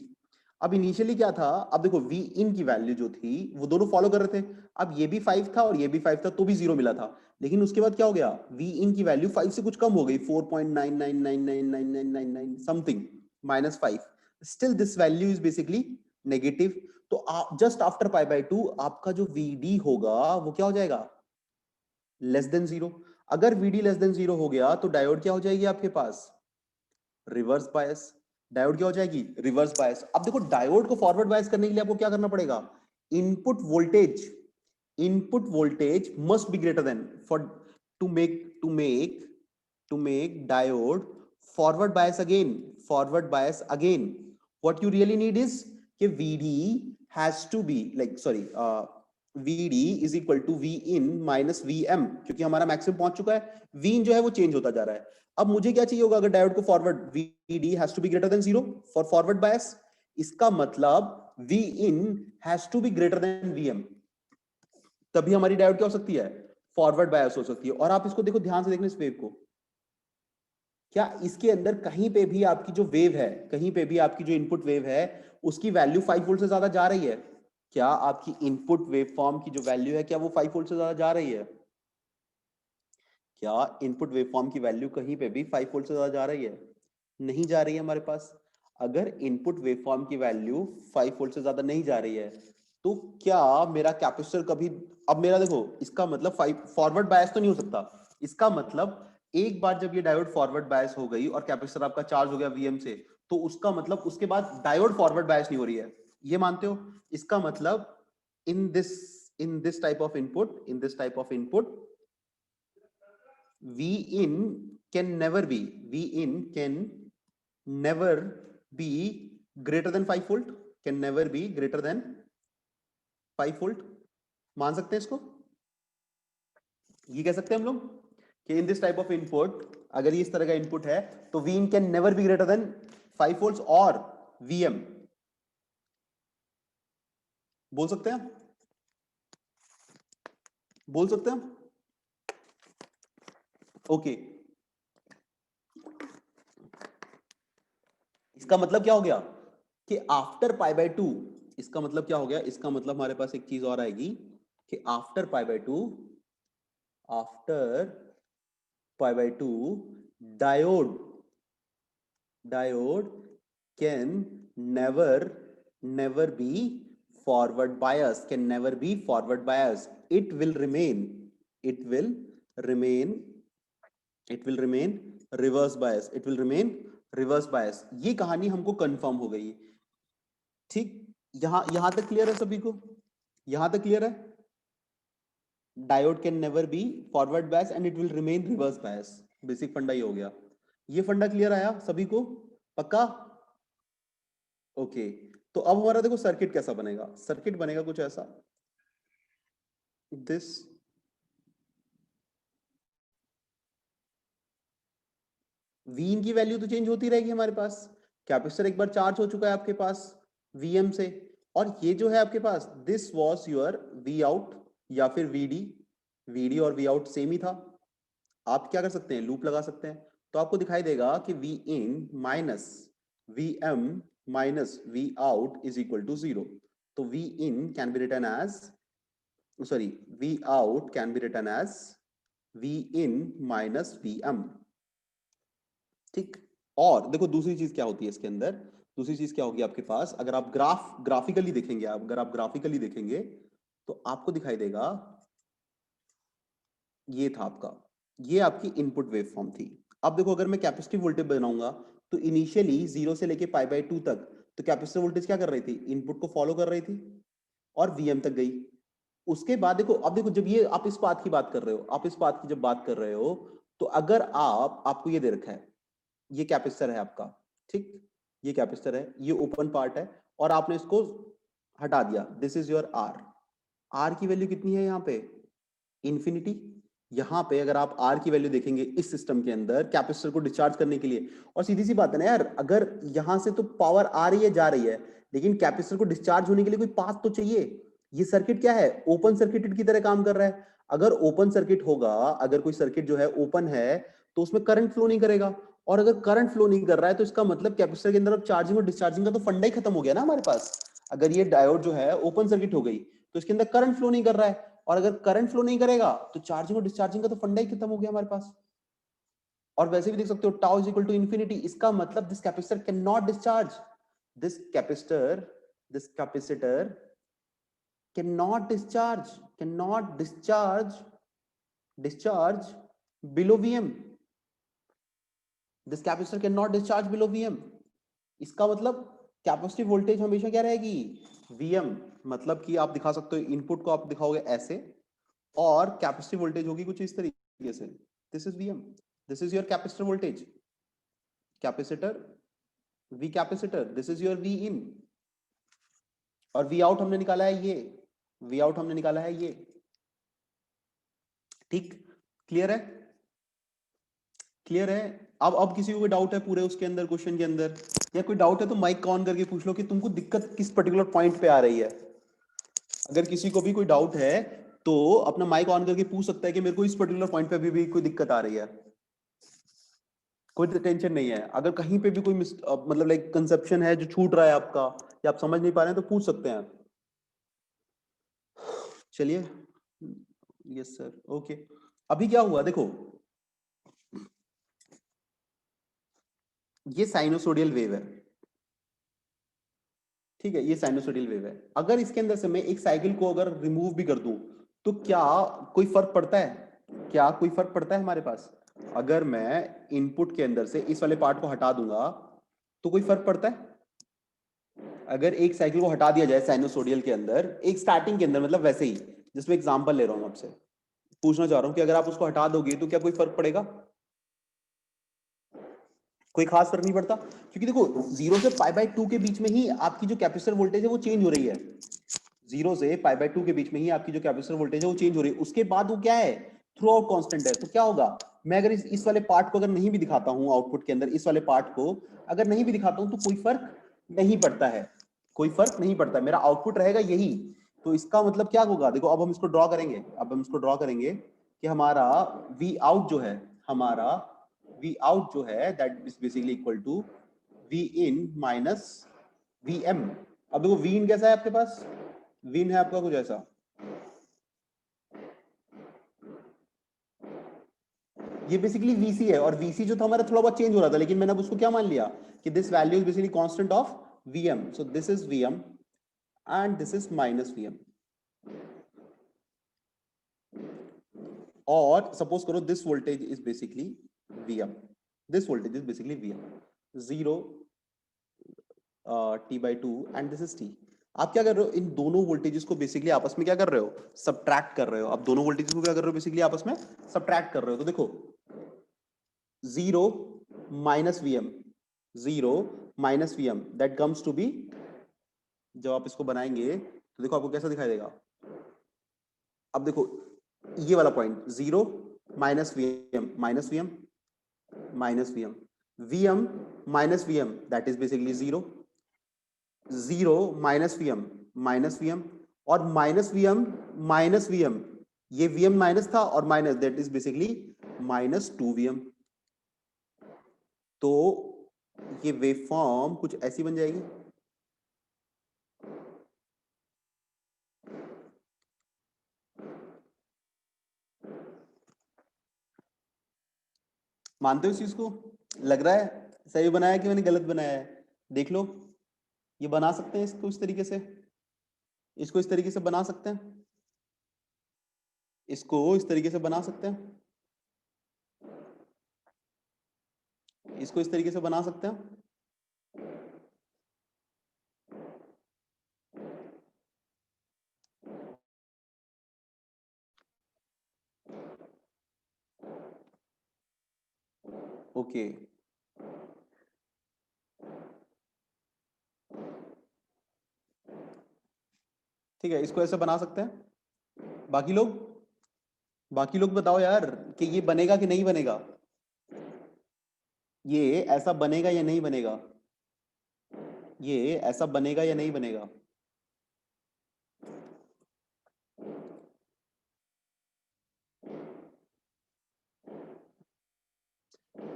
अब इनिशियली क्या था, अब देखो V in की वैल्यू जो थी वो दोनों फॉलो कर रहे थे, अब ये भी 5 था और ये भी 5 था तो भी 0 मिला था, लेकिन उसके बाद क्या हो गया, V in की वैल्यू 5 से कुछ कम हो गई, 4.99999999 something minus 5, still this value is basically negative. तो जस्ट आफ्टर पाई बाय 2 आपका जो VD होगा वो क्या हो जाएगा, लेस देन 0। अगर VD लेस देन 0 हो गया तो डायोड क्या हो जाएगी आपके पास, रिवर्स बायस। डायोड क्या हो जाएगी, रिवर्स बायस। अब देखो डायोड को फॉरवर्ड बायस करने के लिए आपको क्या करना पड़ेगा, input voltage must be greater than, for to make diode forward bias again what you really need is कि VD has to be like sorry VD is equal to V in minus VM, क्योंकि हमारा मैक्सिमम पहुंच चुका है, V in जो है वो चेंज होता जा रहा है। अब मुझे क्या चाहिए होगा, अगर डायोड को forward, VD has to be greater than 0 for forward bias, इसका मतलब V in has to be greater than VM, तभी हमारी डायोड क्या हो सकती है, फॉरवर्ड बायस हो सकती है। और आप इसको देखो, ध्यान से देखना इस वेव को, क्या इसके अंदर कहीं पे भी आपकी जो वेव है, कहीं पे भी आपकी जो इनपुट वेव है उसकी वैल्यू 5 वोल्ट से ज्यादा जा रही है, क्या आपकी इनपुट वेव फॉर्म की जो वैल्यू है क्या वो 5 वोल्ट से ज्यादा जा रही है, क्या इनपुट वेवफॉर्म की वैल्यू कहीं पे भी 5 वोल्ट से ज्यादा जा रही है, नहीं जा रही है हमारे पास। अगर इनपुट वेवफॉर्म की वैल्यू 5 वोल्ट से ज्यादा नहीं जा रही है तो क्या मेरा कैपेसिटर कभी, अब मेरा देखो इसका मतलब 5 फॉरवर्ड बायस तो नहीं हो सकता, इसका मतलब एक बार जब ये डायोड फॉरवर्ड बायस हो गई और कैपेसिटर आपका चार्ज हो गया VM से, तो उसका मतलब उसके बाद डायोड फॉरवर्ड बायस नहीं हो रही है, ये मानते हो। इसका मतलब in this type of input, V in can never be, greater than 5 volt, can never be greater than 5 volt। मान सकते हैं इसको, ये कह सकते हैं हम लोग कि in this type of input, अगर ये इस तरह का इनपुट है तो V in can never be greater than 5 volts और VM, बोल सकते हैं, बोल सकते हैं, ओके। इसका मतलब क्या हो गया कि आफ्टर पाई बाय 2, इसका मतलब क्या हो गया, इसका मतलब हमारे पास एक चीज और आएगी कि after pi by 2, after pi by 2 diode can never be forward bias, it will remain, it will remain reverse bias, ये कहानी हमको कंफर्म हो गई, ठीक। यहां तक क्लियर है सभी को, यहां तक क्लियर है, diode can never be forward bias and it will remain reverse bias, basic फंडा ये हो गया, ये फंडा क्लियर आया सभी को, पक्का, ओके। तो अब हमारा देखो सर्किट कैसा बनेगा, सर्किट बनेगा कुछ ऐसा, दिस वीन की वैल्यू तो चेंज होती रहेगी हमारे पास, कैपेसिटर एक बार चार्ज हो चुका है आपके पास VM से, और ये जो है आपके पास this was your V out या फिर VD और V आउट सेम ही था। आप क्या कर सकते हैं, लूप लगा सकते हैं, तो आपको दिखाई देगा कि V in minus VM minus V out is equal to 0। तो V in can be written as, sorry, V out can be written as V in minus VM, ठीक। और देखो दूसरी चीज क्या होती है इसके अंदर, दूसरी चीज क्या होगी आपके पास, अगर आप ग्राफिकली देखेंगे, अगर आप ग्राफिकली देखेंगे तो आपको दिखाई देगा, ये था आपका, ये आपकी इनपुट वेवफॉर्म थी। अब देखो अगर मैं कैपेसिटिव वोल्टेज बनाऊंगा तो इनिशियली 0 से लेके पाई बाय 2 तक तो कैपेसिटिव वोल्टेज क्या कर रही थी, इनपुट को फॉलो कर रही थी और VM तक गई। उसके बाद देखो, अब देखो जब ये आप इस बात की बात कर रहे हो, आप इस बात की जब बात कर रहे हो, तो अगर आपको ये दे रखा है, ये कैपेसिटर है आपका, ठीक, ये कैपेसिटर है, ये ओपन पार्ट है और आपने इसको हटा दिया, this is your R. R की वैल्यू कितनी है यहाँ पे? इंफिनिटी। यहाँ पे अगर आप आर की वैल्यू देखेंगे इस सिस्टम के अंदर कैपेसिटर को डिस्चार्ज करने के लिए, और सीधी सी बात है ना यार, अगर यहां से तो पावर आ रही है जा रही है, लेकिन कैपेसिटर को डिस्चार्ज होने के लिए कोई पाथ तो चाहिए। ये सर्किट क्या है? ओपन सर्किटेड की तरह काम कर रहा है। अगर ओपन सर्किट होगा, अगर कोई सर्किट जो है ओपन है, तो उसमें करंट फ्लो नहीं करेगा, और अगर करंट फ्लो नहीं कर रहा है तो इसका मतलब कैपेसिटर के अंदर अब चार्जिंग और डिस्चार्जिंग का तो फंडा ही खत्म हो गया ना हमारे पास। अगर ये डायोड जो है ओपन सर्किट हो गई तो इसके अंदर करंट फ्लो नहीं कर रहा है, और अगर करंट फ्लो नहीं करेगा तो चार्जिंग और डिस्चार्जिंग का तो फंडा ही खत्म हो गया हमारे पास। और वैसे भी देख सकते हो tau is equal to infinity, इसका मतलब this capacitor can not discharge, this capacitor this capacitor can not discharge, can not discharge below VM, this capacitor can not discharge below VM. इसका मतलब कैपेसिटिव वोल्टेज हमेशा क्या रहेगी? वीएम। मतलब कि आप दिखा सकते हो, इनपुट को आप दिखाओगे ऐसे, और कैपेसिटिव वोल्टेज होगी कुछ इस तरीके से, this is VM, this is your capacitor voltage, capacitor V capacitor, this is your V in, और वी आउट हमने निकाला है ये, वी आउट हमने निकाला है ये। ठीक, क्लियर है? क्लियर है? अब किसी को कोई डाउट है पूरे उसके अंदर, क्वेश्चन के अंदर, या कोई डाउट है तो माइक ऑन करके पूछ लो कि तुमको दिक्कत किस पर्टिकुलर पॉइंट पे आ रही है। अगर किसी को भी कोई डाउट है तो अपना माइक ऑन करके पूछ सकता है कि मेरे को इस पर्टिकुलर पॉइंट पे भी कोई दिक्कत आ रही है। कोई टेंशन नहीं है, अगर कहीं पे भी कोई मतलब लाइक कंसेप्शन है जो छूट रहा है आपका, या आप समझ नहीं पा रहे हैं तो पूछ सकते हैं। चलिए, यस सर, ओके। अभी क्या हुआ देखो, ये साइनोसोडियल वेव है, ठीक है, ये साइनोसोडियल वेव है। अगर इसके अंदर से मैं एक साइकिल को अगर रिमूव भी कर दूं तो क्या कोई फर्क पड़ता है? क्या कोई फर्क पड़ता है हमारे पास? अगर मैं इनपुट के अंदर से इस वाले पार्ट को हटा दूंगा तो कोई फर्क पड़ता है? अगर एक साइकिल को हटा दिया जाए साइनोसोडियल के अंदर, एक स्टार्टिंग के अंदर, मतलब वैसे ही, जिसमें एग्जांपल ले रहा हूं आपसे, पूछना चाह रहा हूं कि अगर आप उसको हटा दोगे तो क्या कोई फर्क पड़ेगा? कोई खास फर्क नहीं पड़ता, क्योंकि देखो 0 से π/2 के बीच में ही आपकी जो कैपेसिटर वोल्टेज है वो चेंज हो रही है। 0 से π/2 के बीच में ही आपकी जो कैपेसिटर वोल्टेज है वो चेंज हो रही है, उसके बाद वो क्या है? थ्रू आउट कांस्टेंट है। तो क्या होगा, मैं अगर इस वाले पार्ट को अगर नहीं भी दिखाता हूं आउटपुट के अंदर, इस वाले पार्ट को अगर नहीं भी दिखाता हूं तो कोई फर्क नहीं पड़ता है, कोई फर्क नहीं पड़ता, मेरा आउटपुट रहेगा यही। तो इसका मतलब क्या होगा, देखो अब हम इसको ड्रॉ करेंगे, अब हम इसको ड्रॉ करेंगे कि हमारा वी आउट जो है, हमारा वी आउट जो है that is basically equal to V in minus V M. अब देखो वी इन कैसा है आपके पास, वी इन है आपका कुछ ऐसा, ये बेसिकली वीसी है, और वीसी जो था हमारा थोड़ा बहुत चेंज हो रहा था, लेकिन मैंने अब उसको क्या मान लिया कि this value is basically constant of VM, so this is VM and this is minus VM. और सपोज करो this voltage is basically VM, this voltage is basically VM, 0 t/2 and this is T. आप क्या कर रहे हो, इन दोनों वोल्टेजेस को बेसिकली आपस में क्या कर रहे हो, सब्ट्रैक्ट कर रहे हो। अब दोनों वोल्टेजेस को क्या कर रहे हो, बेसिकली आपस में सब्ट्रैक्ट कर रहे हो। तो देखो 0 minus VM, 0 minus VM that comes to be, जब आप इसको बनाएंगे तो देखो आपको कैसा दिखाई देगा। अब देखो ये वाला point 0 minus VM minus VM minus VM, VM minus VM that is basically 0, 0 minus VM, और माइनस वीएम, ये वीएम माइनस था और minus, that is basically minus 2 VM. तो ये वेव फॉर्म कुछ ऐसी बन जाएगी। मानते हो इस चीज को? लग रहा है सही बनाया कि मैंने गलत बनाया है? देख लो, ये बना सकते हैं इसको इस तरीके से, इसको इस तरीके से बना सकते हैं, इसको इस तरीके से बना सकते हैं, इसको इस तरीके से बना सकते हैं। ओके, ठीक है, इसको ऐसे बना सकते हैं। बाकी लोग बताओ यार कि ये बनेगा कि नहीं बनेगा, ये ऐसा बनेगा या नहीं बनेगा, ये ऐसा बनेगा या नहीं बनेगा।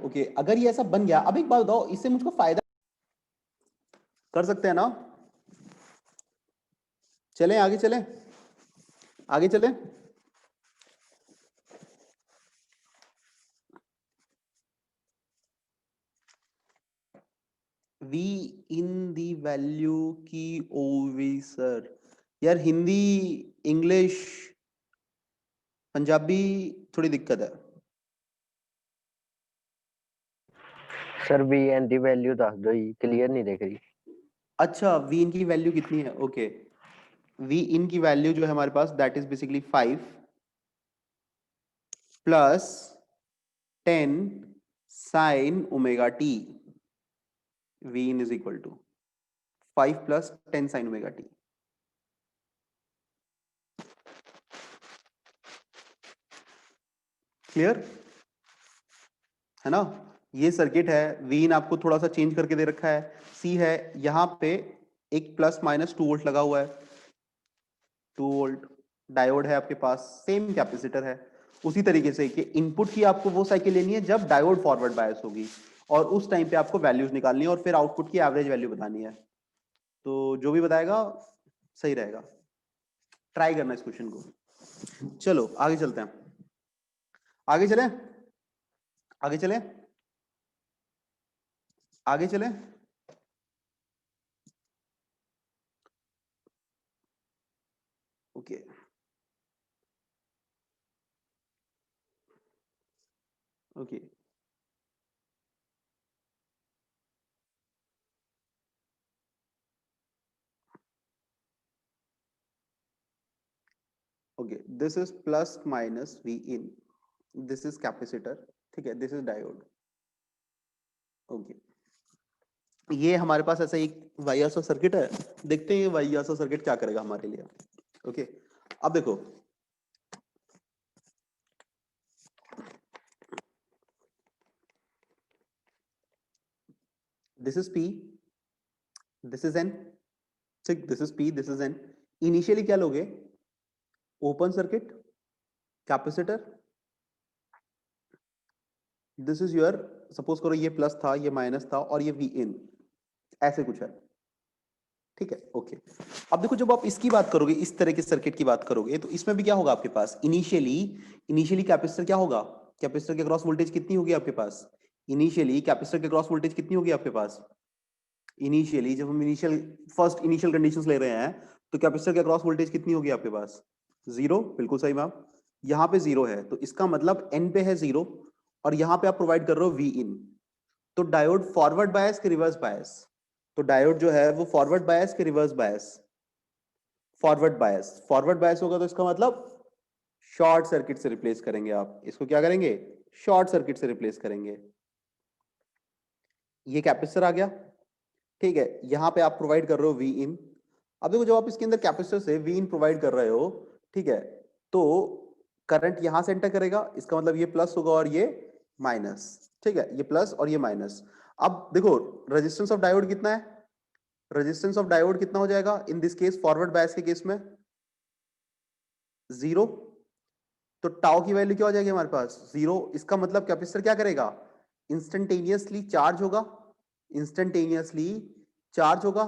ओके, अगर ये ऐसा बन गया, अब एक बात बताओ, इससे मुझको फायदा कर सकते हैं ना। चलें आगे, चलें आगे चलें। वी इन दी वैल्यू की ओवी सर, यार हिंदी इंग्लिश पंजाबी थोड़ी दिक्कत है। सर वी एन दी वैल्यू दस दो जी, क्लियर नहीं देख रही। अच्छा, वी इन की वैल्यू कितनी है? ओके, वी इन की वैल्यू जो है हमारे पास that is basically 5 plus 10 sine omega T. V in is equal to 5 plus 10 sine omega T. Clear है ना। ये सर्किट है, वी इन आपको थोड़ा सा चेंज करके दे रखा है, सी है, यहां पे एक प्लस माइनस 2 वोल्ट लगा हुआ है, 2 वोल्ट डायोड है आपके पास, सेम कैपेसिटर है। उसी तरीके से कि इनपुट की आपको वो साइकिल लेनी है जब डायोड फॉरवर्ड बायस होगी, और उस टाइम पे आपको वैल्यूज निकालनी है और फिर आउटपुट की एवरेज वैल्यू बतानी है। तो जो भी बताएगा सही रहेगा, ट्राई करना इस क्वेश्चन को। चलो आगे चलते हैं, आगे चलें, आगे चलें, आगे चलें। Okay okay, okay, this is plus minus V in, this is capacitor, ठीक है, दिस इज डायोड। ओके, ये हमारे पास ऐसा एक वाईआरसा सर्किट है, देखते हैं ये वाईआरसा सर्किट क्या करेगा हमारे लिए। ओके, अब देखो, this is P, this is N, ठीक, this is P, this is N. Initially क्या लोगे, open circuit, capacitor, this is your, suppose करो ये प्लस था, ये माइनस था, और ये वी इन, ऐसे कुछ है, ठीक है। ओके, अब देखो जब आप इसकी बात करोगे, इस तरह के सर्किट की बात करोगे, तो इसमें भी क्या होगा आपके पास, इनिशियली कैपेसिटर क्या होगा, कैपेसिटर के क्रॉस वोल्टेज कितनी होगी आपके पास, इनिशियली कैपेसिटर के क्रॉस वोल्टेज कितनी होगी आपके पास, इनिशियली जब हम फर्स्ट इनिशियल कंडीशंस ले रहे हैं, तो कैपेसिटर के क्रॉस वोल्टेज कितनी होगी आपके पास, 0, बिल्कुल सही मैम। यहाँ पे 0 है, तो इसका मतलब एन पे है 0, और यहाँ पे आप प्रोवाइड कर रहे हो वी इन। तो डायोड फॉरवर्ड बायस के रिवर्स बायस, तो डायोड जो है वो फॉरवर्ड बायस के रिवर्स बायस, फॉरवर्ड बायस होगा, तो इसका मतलब शॉर्ट सर्किट से रिप्लेस करेंगे आप इसको, क्या करेंगे, शॉर्ट सर्किट से रिप्लेस करेंगे। ये कैपेसिटर आ गया, ठीक है, यहां पे आप प्रोवाइड कर रहे हो वी इन। अब देखो जब आप इसके अंदर कैपेसिटर से वी इन प्रोवाइड कर रहे हो, ठीक है, तो करंट यहां से एंटर करेगा, इसका मतलब ये प्लस होगा और ये माइनस, ठीक है, ये प्लस और ये माइनस। अब देखो रेजिस्टेंस ऑफ डायोड कितना है, रेजिस्टेंस ऑफ डायोड कितना हो जाएगा in this case, forward bias के केस में 0, तो टाउ की वैल्यू क्या हो जाएगी हमारे पास 0। इसका मतलब कैपेसिटर क्या करेगा, इंस्टेंटेनियसली चार्ज होगा, इंस्टेंटेनियसली चार्ज होगा,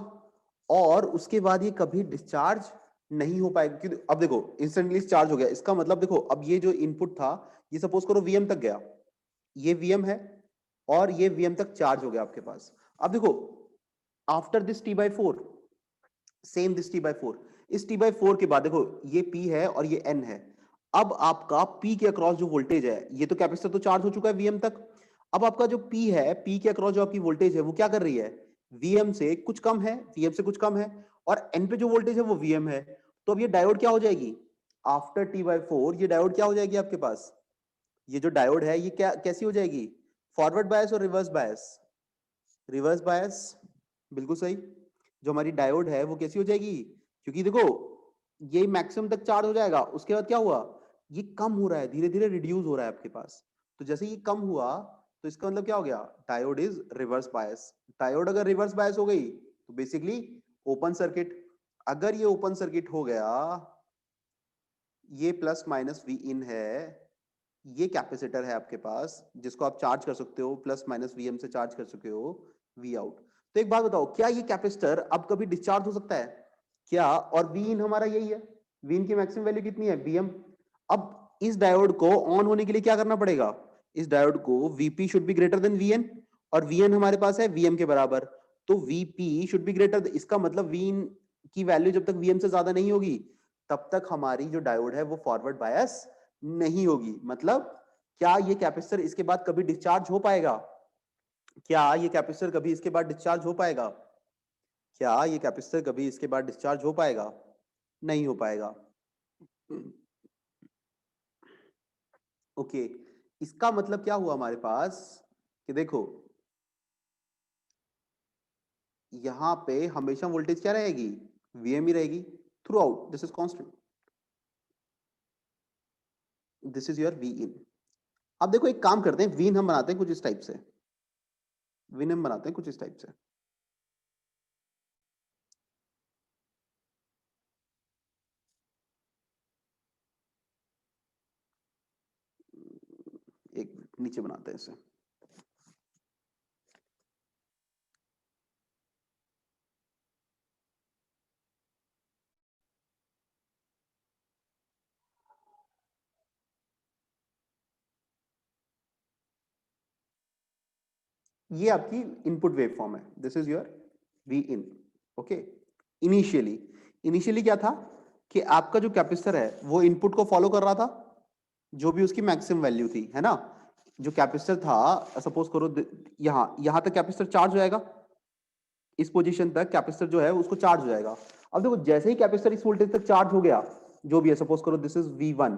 और उसके बाद ये कभी डिस्चार्ज नहीं हो पाएगा, क्योंकि अब देखो इंस्टेंटली चार्ज हो गया, इसका मतलब देखो अब ये जो इनपुट था, ये सपोज करो वीएम तक गया, ये वीएम है, और ये वीएम तक चार्ज हो गया आपके पास। अब देखो after this T by four, same this T by four, इस टी बाई फोर के बाद देखो ये पी है और ये एन है। अब आपका पी के अक्रॉस जो वोल्टेज है, ये तो कैपेसिटर तो चार्ज हो चुका है वीएम तक, अब आपका जो पी है, पी के अक्रॉस जो आपकी वोल्टेज है वो क्या कर रही है, वीएम से कुछ कम है, वीएम से कुछ कम है, और एन पे जो वोल्टेज है वो वीएम है। तो अब ये डायोड क्या हो जाएगी, आफ्टर टी बाई फोर ये डायोड क्या हो जाएगी आपके पास, ये जो डायोड है ये क्या कैसी हो जाएगी, फॉरवर्ड बायस और रिवर्स बायस, रिवर्स बायस, बिल्कुल सही। जो हमारी डायोड है वो कैसी हो जाएगी, क्योंकि देखो ये मैक्सिमम तक चार्ज हो जाएगा, उसके बाद क्या हुआ, ये कम हो रहा है, धीरे धीरे रिड्यूस हो रहा है आपके पास। तो जैसे ये कम हुआ तो इसका मतलब क्या हो गया, diode is reverse bias. Diode अगर रिवर्स बायस हो गई तो बेसिकली ओपन सर्किट। अगर ये ओपन सर्किट हो गया, ये प्लस माइनस वी इन है, ये कैपेसिटर है आपके पास जिसको आप चार्ज कर सकते हो, प्लस माइनस वीएम से चार्ज कर सकते हो वी आउट। तो एक बात बताओ, क्या ये कैपेसिटर अब कभी डिस्चार्ज हो सकता है क्या? और वी इन हमारा यही है, वी इन की मैक्सिमम वैल्यू कितनी है, वीएम। अब इस डायोड को ऑन होने के लिए क्या करना पड़ेगा, इस डायोड को VP should be greater than VN, और वीएन हमारे पास है वीएम के बराबर, तो वीपी शुड बी ग्रेटर, इसका मतलब वी इन की वैल्यू जब तक वीएम से ज्यादा नहीं होगी तब तक हमारी जो डायोड है वो फॉरवर्ड बायस नहीं होगी। मतलब क्या ये कैपेसिटर इसके बाद कभी डिस्चार्ज हो पाएगा, क्या ये कैपेसिटर कभी इसके बाद डिस्चार्ज हो पाएगा, क्या ये कैपेसिटर कभी इसके बाद डिस्चार्ज हो पाएगा, नहीं हो पाएगा। ओके, इसका मतलब क्या हुआ हमारे पास कि देखो यहां पे हमेशा वोल्टेज क्या रहेगी, वीएम ही रहेगी throughout, this is constant, this is your V in. अब देखो एक काम करते हैं, वीन हम बनाते हैं कुछ इस टाइप से, वीन हम बनाते हैं कुछ इस टाइप से। एक नीचे बनाते हैं इसे, ये आपकी इनपुट वेवफॉर्म है, this is your V in. Okay, initially initially क्या था कि आपका जो कैपेसिटर है वो इनपुट को फॉलो कर रहा था, जो भी उसकी मैक्सिमम वैल्यू थी, है ना। जो कैपेसिटर था, सपोज करो यहां तक कैपेसिटर चार्ज हो जाएगा, इस पोजीशन तक कैपेसिटर जो है उसको चार्ज हो जाएगा। अब देखो जैसे ही कैपेसिटर इस वोल्टेज तक चार्ज हो गया, जो भी है, सपोज करो दिस इज V1,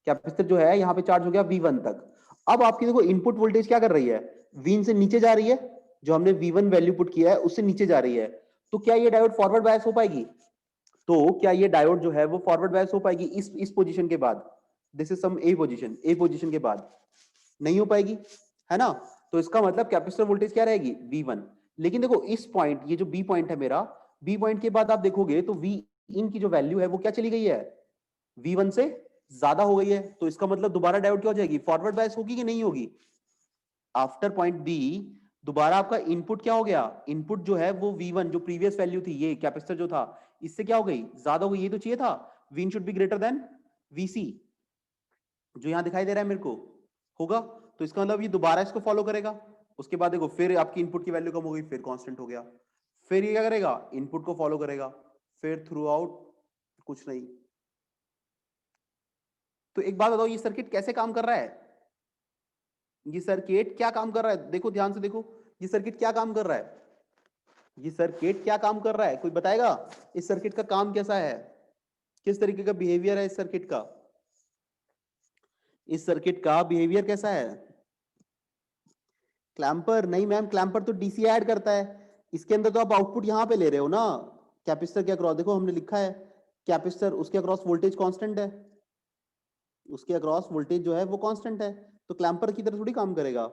कैपेसिटर जो है यहाँ पे चार्ज हो गया V1 तक। अब आपकी देखो इनपुट वोल्टेज क्या कर रही है, Vin से नीचे जा रही है, जो हमने V1 वैल्यू पुट किया है उससे नीचे जा रही है। तो क्या ये डायोड फॉरवर्ड बायस हो पाएगी, तो क्या ये डायोड जो है वो फॉरवर्ड बायस हो पाएगी इस पोजीशन के बाद, this is some A position के बाद, नहीं हो पाएगी, है ना। तो इसका मतलब कैपेसिटर वोल्टेज क्या रहेगी, V1। लेकिन देखो इस पॉइंट, ये जो बी पॉइंट है मेरा, बी पॉइंट के बाद आप देखोगे तो वी इन की जो वैल्यू है वो क्या चली गई है, V1 से ज्यादा हो गई है। तो इसका मतलब दोबारा डायोड क्या हो जाएगी, फॉरवर्ड बायस होगी कि नहीं होगी। आफ्टर पॉइंट बी दोबारा आपका इनपुट क्या हो गया, इनपुट जो है वो V1 जो प्रीवियस वैल्यू थी, ये कैपेसिटर जो था इससे क्या हो गई, ज्यादा हो गई। ये तो चाहिए था Vin should be greater then VC, जो यहां दिखाई दे रहा है मेरे को, होगा। तो इसका मतलब ये दोबारा इसको फॉलो करेगा। उसके बाद देखो फिर आपकी इनपुट की वैल्यू कम हो गई, फिर कांस्टेंट हो गया, फिर ये क्या करेगा, इनपुट को फॉलो करेगा, फिर थ्रू आउट कुछ नहीं। तो एक बात बताओ, ये सर्किट कैसे काम कर रहा है, ये सर्किट क्या काम कर रहा है, देखो ध्यान से देखो, ये सर्किट क्या काम कर रहा है, ये सर्किट क्या काम कर रहा है, कोई बताएगा इस सर्किट का काम कैसा है, किस तरीके का बिहेवियर है इस सर्किट का, इस सर्किट का बिहेवियर कैसा है। क्लैंपर नहीं मैम, क्लैंपर तो डीसी ऐड करता है, इसके अंदर तो आप आउटपुट यहां पे ले रहे हो ना, कैपेसिटर के अक्रॉस देखो हमने लिखा है, कैपेसिटर उसके अक्रॉस वोल्टेज कांस्टेंट है, उसके अक्रॉस वोल्टेज जो है वो कांस्टेंट है, तो क्लैंपर की तरह थोड़ी काम करेगा,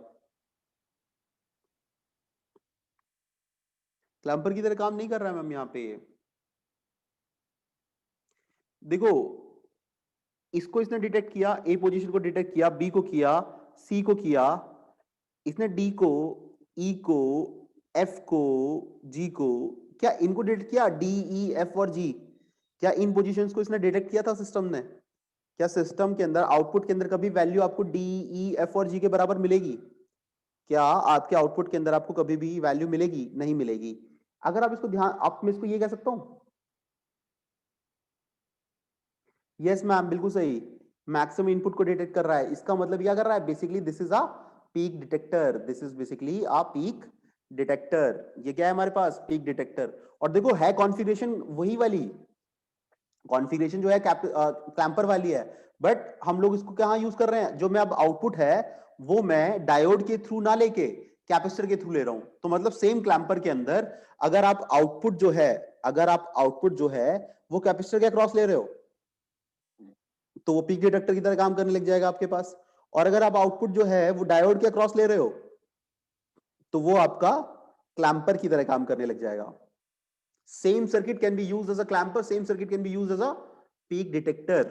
क्लैंपर की तरह काम नहीं कर रहा है मैम यहाँ पे। देखो इसको इसने डिटेक्ट किया, ए पोजीशन को डिटेक्ट किया, बी को किया, सी को किया, इसने डी को, ई को, एफ को, जी को, क्या इनको डिटेक्ट किया, डी ई एफ और जी, क्या इन पोजीशंस को इसने डिटेक्ट किया था सिस्टम ने, क्या सिस्टम के अंदर आउटपुट के अंदर कभी वैल्यू आपको डी ई एफ और जी के बराबर मिलेगी, क्या आपके आउटपुट के अंदर आपको कभी भी वैल्यू मिलेगी, नहीं मिलेगी। अगर आप इसको ध्यान, आप मैं इसको ये कह सकता हूं, यस मैम बिल्कुल सही, मैक्सिमम इनपुट को डिटेक्ट कर रहा है, इसका मतलब क्या कर रहा है, basically this is a peak detector, this is basically a peak detector. ये क्या है हमारे पास, पीक डिटेक्टर। और देखो है कॉन्फ़िगरेशन वही वाली, कॉन्फ़िगरेशन जो है क्लैंपर वाली है, बट हम लोग इसको कहां यूज कर रहे हैं, जो मैं अब आउटपुट है वो मैं डायोड के थ्रू ना लेके कैपेसिटर के थ्रू ले रहा हूं। तो मतलब सेम क्लैंपर के अंदर अगर आप आउटपुट जो है अगर आप आउटपुट जो है वो कैपेसिटर के अक्रॉस ले रहे हो तो वो पीक डिटेक्टर की तरह काम करने लग जाएगा आपके पास, और अगर आप आउटपुट जो है वो डायोड के अक्रॉस ले रहे हो तो वो आपका क्लैंपर की तरह काम करने लग जाएगा। Same circuit can be used as a clamper, same circuit can be used as a peak detector.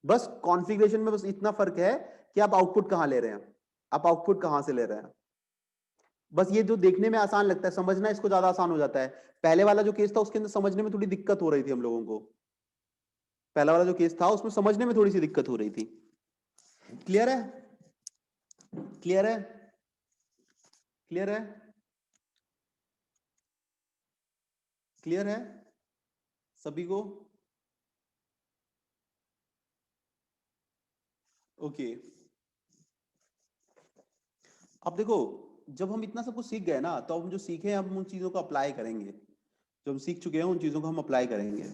बस कॉन्फ़िगरेशन में बस इतना फर्क है कि आप आउटपुट कहां ले रहे हैं, आप आउटपुट कहां से ले रहे हैं। बस ये जो देखने में आसान लगता है, समझना इसको ज्यादा आसान हो जाता है। पहले वाला जो केस था उसके अंदर समझने में थोड़ी दिक्कत हो रही थी हम लोगों को, पहला वाला जो केस था उसमें समझने में थोड़ी सी दिक्कत हो रही थी। क्लियर है? क्लियर है? क्लियर है? क्लियर है सभी को? ओके। अब देखो, जब हम इतना सब कुछ सीख गए ना, तो हम जो सीखे हैं हम उन चीजों को अप्लाई करेंगे, जो हम सीख चुके हैं उन चीजों को हम अप्लाई करेंगे।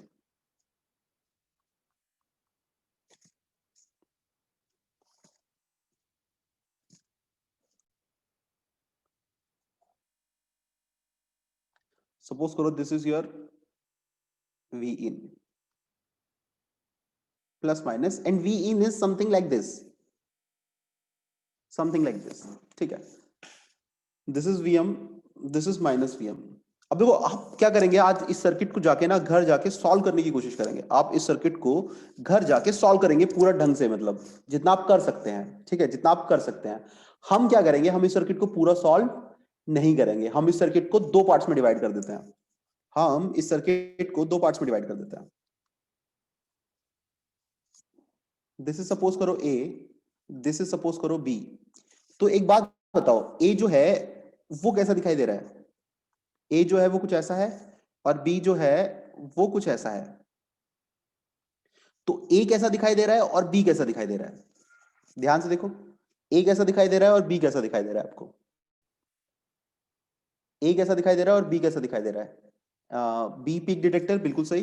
सपोज करो this is your V in plus minus, and V in is something like this, something like this, ठीक है। This is VM, this is minus VM. अब देखो आप क्या करेंगे, आज इस सर्किट को जाके ना घर जाके सॉल्व करने की कोशिश करेंगे। आप इस सर्किट को घर जाके सॉल्व करेंगे पूरा ढंग से, मतलब जितना आप कर सकते हैं, ठीक है, जितना आप कर सकते हैं। हम क्या करेंगे, हम इस सर्किट को पूरा सॉल्व नहीं करेंगे, हम इस सर्किट को दो पार्ट्स में डिवाइड कर देते हैं। हम इस सर्किट को दो पार्ट्स में डिवाइड कर देते हैं। दिस इज सपोज करो ए, दिस इज सपोज करो बी। तो एक बात बताओ, ए जो है वो कैसा दिखाई दे रहा है? ए जो है वो कुछ ऐसा है, और बी जो है वो कुछ ऐसा है। तो ए कैसा दिखाई दे रहा है और बी कैसा दिखाई दे रहा है? ध्यान से देखो, ए कैसा दिखाई दे रहा है और बी कैसा दिखाई दे रहा है आपको? ए कैसा दिखाई दे रहा है और बी कैसा दिखाई दे रहा है? बी पीक डिटेक्टर, बिल्कुल सही,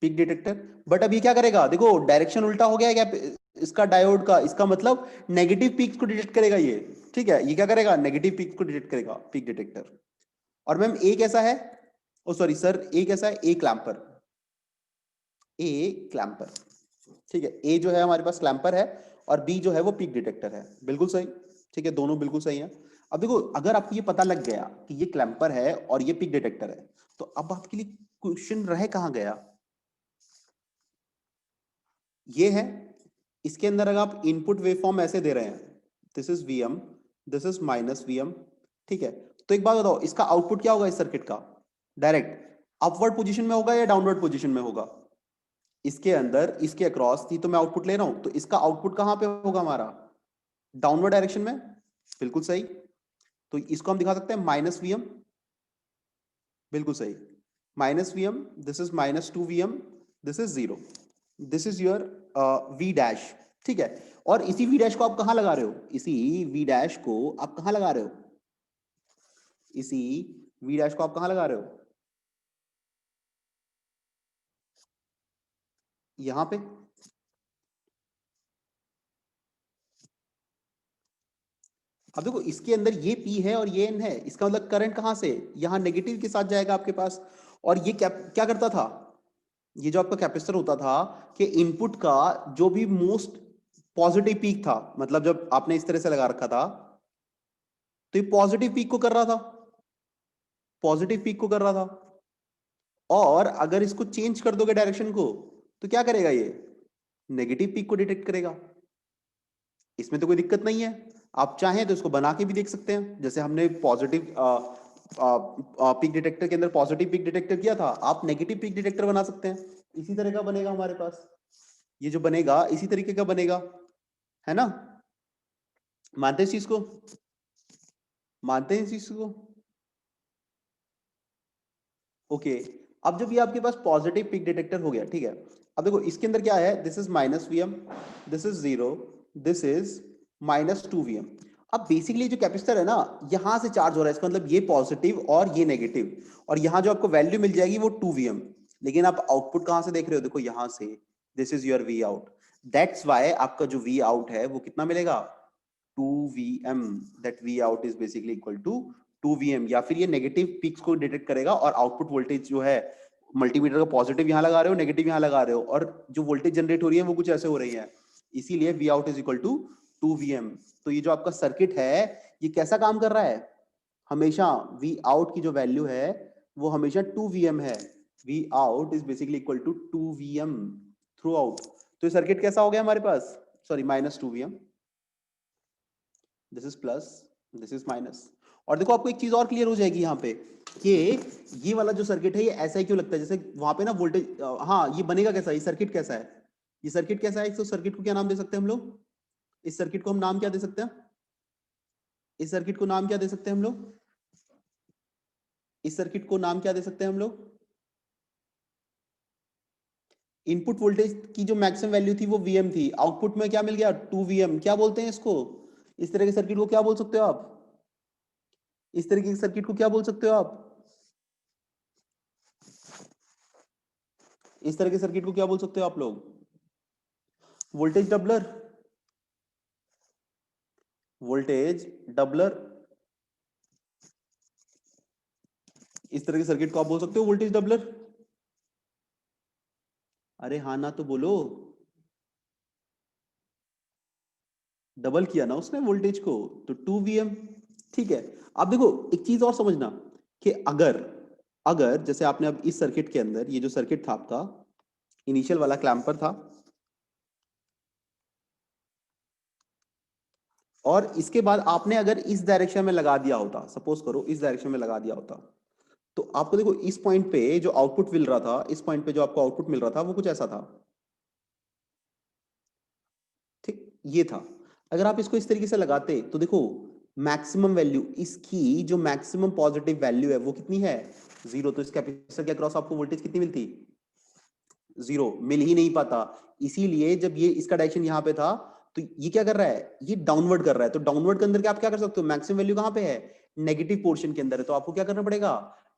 पीक डिटेक्टर। बट अब ये क्या करेगा, देखो डायरेक्शन उल्टा हो गया है क्या इसका, डायोड का, इसका मतलब नेगेटिव पीक को डिटेक्ट करेगा ये, ठीक है। ये क्या करेगा, नेगेटिव पीक को डिटेक्ट करेगा पीक डिटेक्टर। और मैम ए कैसा है, ओ सॉरी सर, ए कैसा है, ए क्लैंपर, ए क्लैंपर, ठीक है। ए जो है हमारे पास क्लैंपर है और बी जो है वो पीक डिटेक्टर है, बिल्कुल सही, ठीक है, दोनों बिल्कुल सही है। अब देखो, अगर आपको ये पता लग गया कि ये क्लैंपर है और ये पीक डिटेक्टर है, तो अब आपके लिए क्वेश्चन रह कहां गया, ये है। इसके अंदर अगर आप इनपुट वेवफॉर्म ऐसे दे रहे हैं, this is VM, this is minus VM, ठीक है। तो एक बात बताओ, इसका आउटपुट क्या होगा इस सर्किट का? डायरेक्ट अपवर्ड पोजीशन में होगा या डाउनवर्ड पोजीशन में होगा? इसके अंदर इसके अक्रॉस थी तो मैं आउटपुट ले रहा हूं, तो इसका आउटपुट कहां पे होगा हमारा? डाउनवर्ड डायरेक्शन में, बिल्कुल सही। तो इसको हम दिखा सकते हैं माइनस वीएम, बिल्कुल सही, minus VM, this is minus two VM, this is zero, this is your V dash, ठीक है। और इसी वी डैश को आप कहां लगा रहे हो, इसी वी डैश को आप कहां लगा रहे हो, इसी वी डैश को आप कहां लगा रहे हो? यहां पे। अब देखो, इसके अंदर ये P है और ये N है, इसका मतलब करंट कहां से, यहां नेगेटिव के साथ जाएगा आपके पास। और ये क्या क्या करता था, ये जो आपका कैपेसिटर होता था, कि इनपुट का जो भी मोस्ट पॉजिटिव पीक था, मतलब जब आपने इस तरह से लगा रखा था, तो ये पॉजिटिव पीक को कर रहा था, पॉजिटिव पीक को कर रहा था। और अगर इसको चेंज कर दोगे डायरेक्शन को, तो क्या करेगा ये, नेगेटिव पीक को डिटेक्ट करेगा। इसमें तो कोई दिक्कत नहीं है, आप चाहें तो इसको बना के भी देख सकते हैं, जैसे हमने पॉजिटिव पीक डिटेक्टर के अंदर पॉजिटिव पीक डिटेक्टर किया था, आप नेगेटिव पीक डिटेक्टर बना सकते हैं। इसी तरह का बनेगा हमारे पास, ये जो बनेगा इसी तरीके का बनेगा, है ना? मानते हैं इस चीज को, मानते हैं इस चीज को? ओके। अब जब ये आपके पास पॉजिटिव पीक डिटेक्टर हो गया, ठीक है। अब देखो इसके अंदर क्या है, this is minus VM, this is zero, this is minus two VM. अब बेसिकली जो कैपेसिटर है ना, यहां से चार्ज हो रहा है, इसका मतलब ये पॉजिटिव और ये नेगेटिव, और यहां जो आपको वैल्यू मिल जाएगी वो 2 वीएम। लेकिन आप आउटपुट कहां से देख रहे हो, देखो यहां से, this is your V out. That's why आपका जो वी आउट है वो कितना मिलेगा, 2 VM. That V out is basically equal to 2 VM. या फिर ये नेगेटिव पीक्स को डिटेक्ट करेगा और आउटपुट वोल्टेज जो है मल्टीमीटर का पॉजिटिव यहाँ लगा रहे हो, नेगेटिव यहाँ लगा रहे हो, और जो वोल्टेज जनरेट हो रही है वो कुछ ऐसे हो रही है, इसीलिए V out is equal to 2Vm। तो ये जो आपका सर्किट है ये कैसा काम कर रहा है, हमेशा वी आउट की जो वैल्यू है वो हमेशा 2Vm है। V out is basically equal to 2Vm through out. तो ये सर्किट कैसा हो गया हमारे पास, sorry -2Vm, this is plus, this is minus. और देखो आपको एक चीज और क्लियर हो जाएगी यहाँ पे कि ये वाला जो सर्किट है ये ऐसा ही क्यों लगता है, जैसे वहां पे ना वोल्टेज, हाँ ये बनेगा कैसा, ये सर्किट कैसा है, ये सर्किट कैसा है, तो सर्किट को क्या नाम दे सकते हैं हम लोग, इस सर्किट को हम नाम क्या दे सकते हैं, इस सर्किट को नाम क्या दे सकते हैं हम लोग, इस सर्किट को नाम क्या दे सकते हैं हम लोग, इनपुट वोल्टेज की जो मैक्सिमम वैल्यू थी वो Vm थी, आउटपुट में क्या मिल गया 2Vm, क्या बोलते हैं इसको, इस तरह के सर्किट को क्या बोल सकते हो आप, इस तरह के सर्किट को क्या बोल सकते हो आप, इस तरह के सर्किट को क्या बोल सकते हो आप लोग, वोल्टेज डबलर, वोल्टेज डबलर, इस तरह के सर्किट को आप बोल सकते हो वोल्टेज डबलर। अरे हाँ ना तो बोलो, डबल किया ना उसने वोल्टेज को, तो 2Vm। ठीक है, अब देखो एक चीज और समझना कि अगर अगर जैसे आपने अब इस सर्किट के अंदर, ये जो सर्किट था आपका इनिशियल वाला क्लैंपर था, और इसके बाद आपने अगर इस डायरेक्शन में लगा दिया होता, सपोज करो इस डायरेक्शन में लगा दिया होता, तो आपको देखो इस पॉइंट पे जो आउटपुट मिल रहा था, इस पॉइंट पे जो आपको आउटपुट मिल रहा था वो कुछ ऐसा था, ठीक, ये था। अगर आप इसको इस तरीके से लगाते तो देखो मैक्सिमम वैल्यू इसकी, जो मैक्सिमम पॉजिटिव वैल्यू है वो कितनी है 0, तो इस कैपेसिटर के अक्रॉस आपको वोल्टेज कितनी मिलती, 0 मिल ही नहीं पाता। इसीलिए जब ये इसका डायरेक्शन यहाँ पे था तो ये क्या कर रहा है, ये डाउनवर्ड कर रहा है, तो डाउनवर्ड के अंदर क्या आप क्या कर सकते हो, मैक्सिमम वैल्यू कहाँ पे है, नेगेटिव पोर्शन के अंदर है, तो आपको क्या करना पड़ेगा,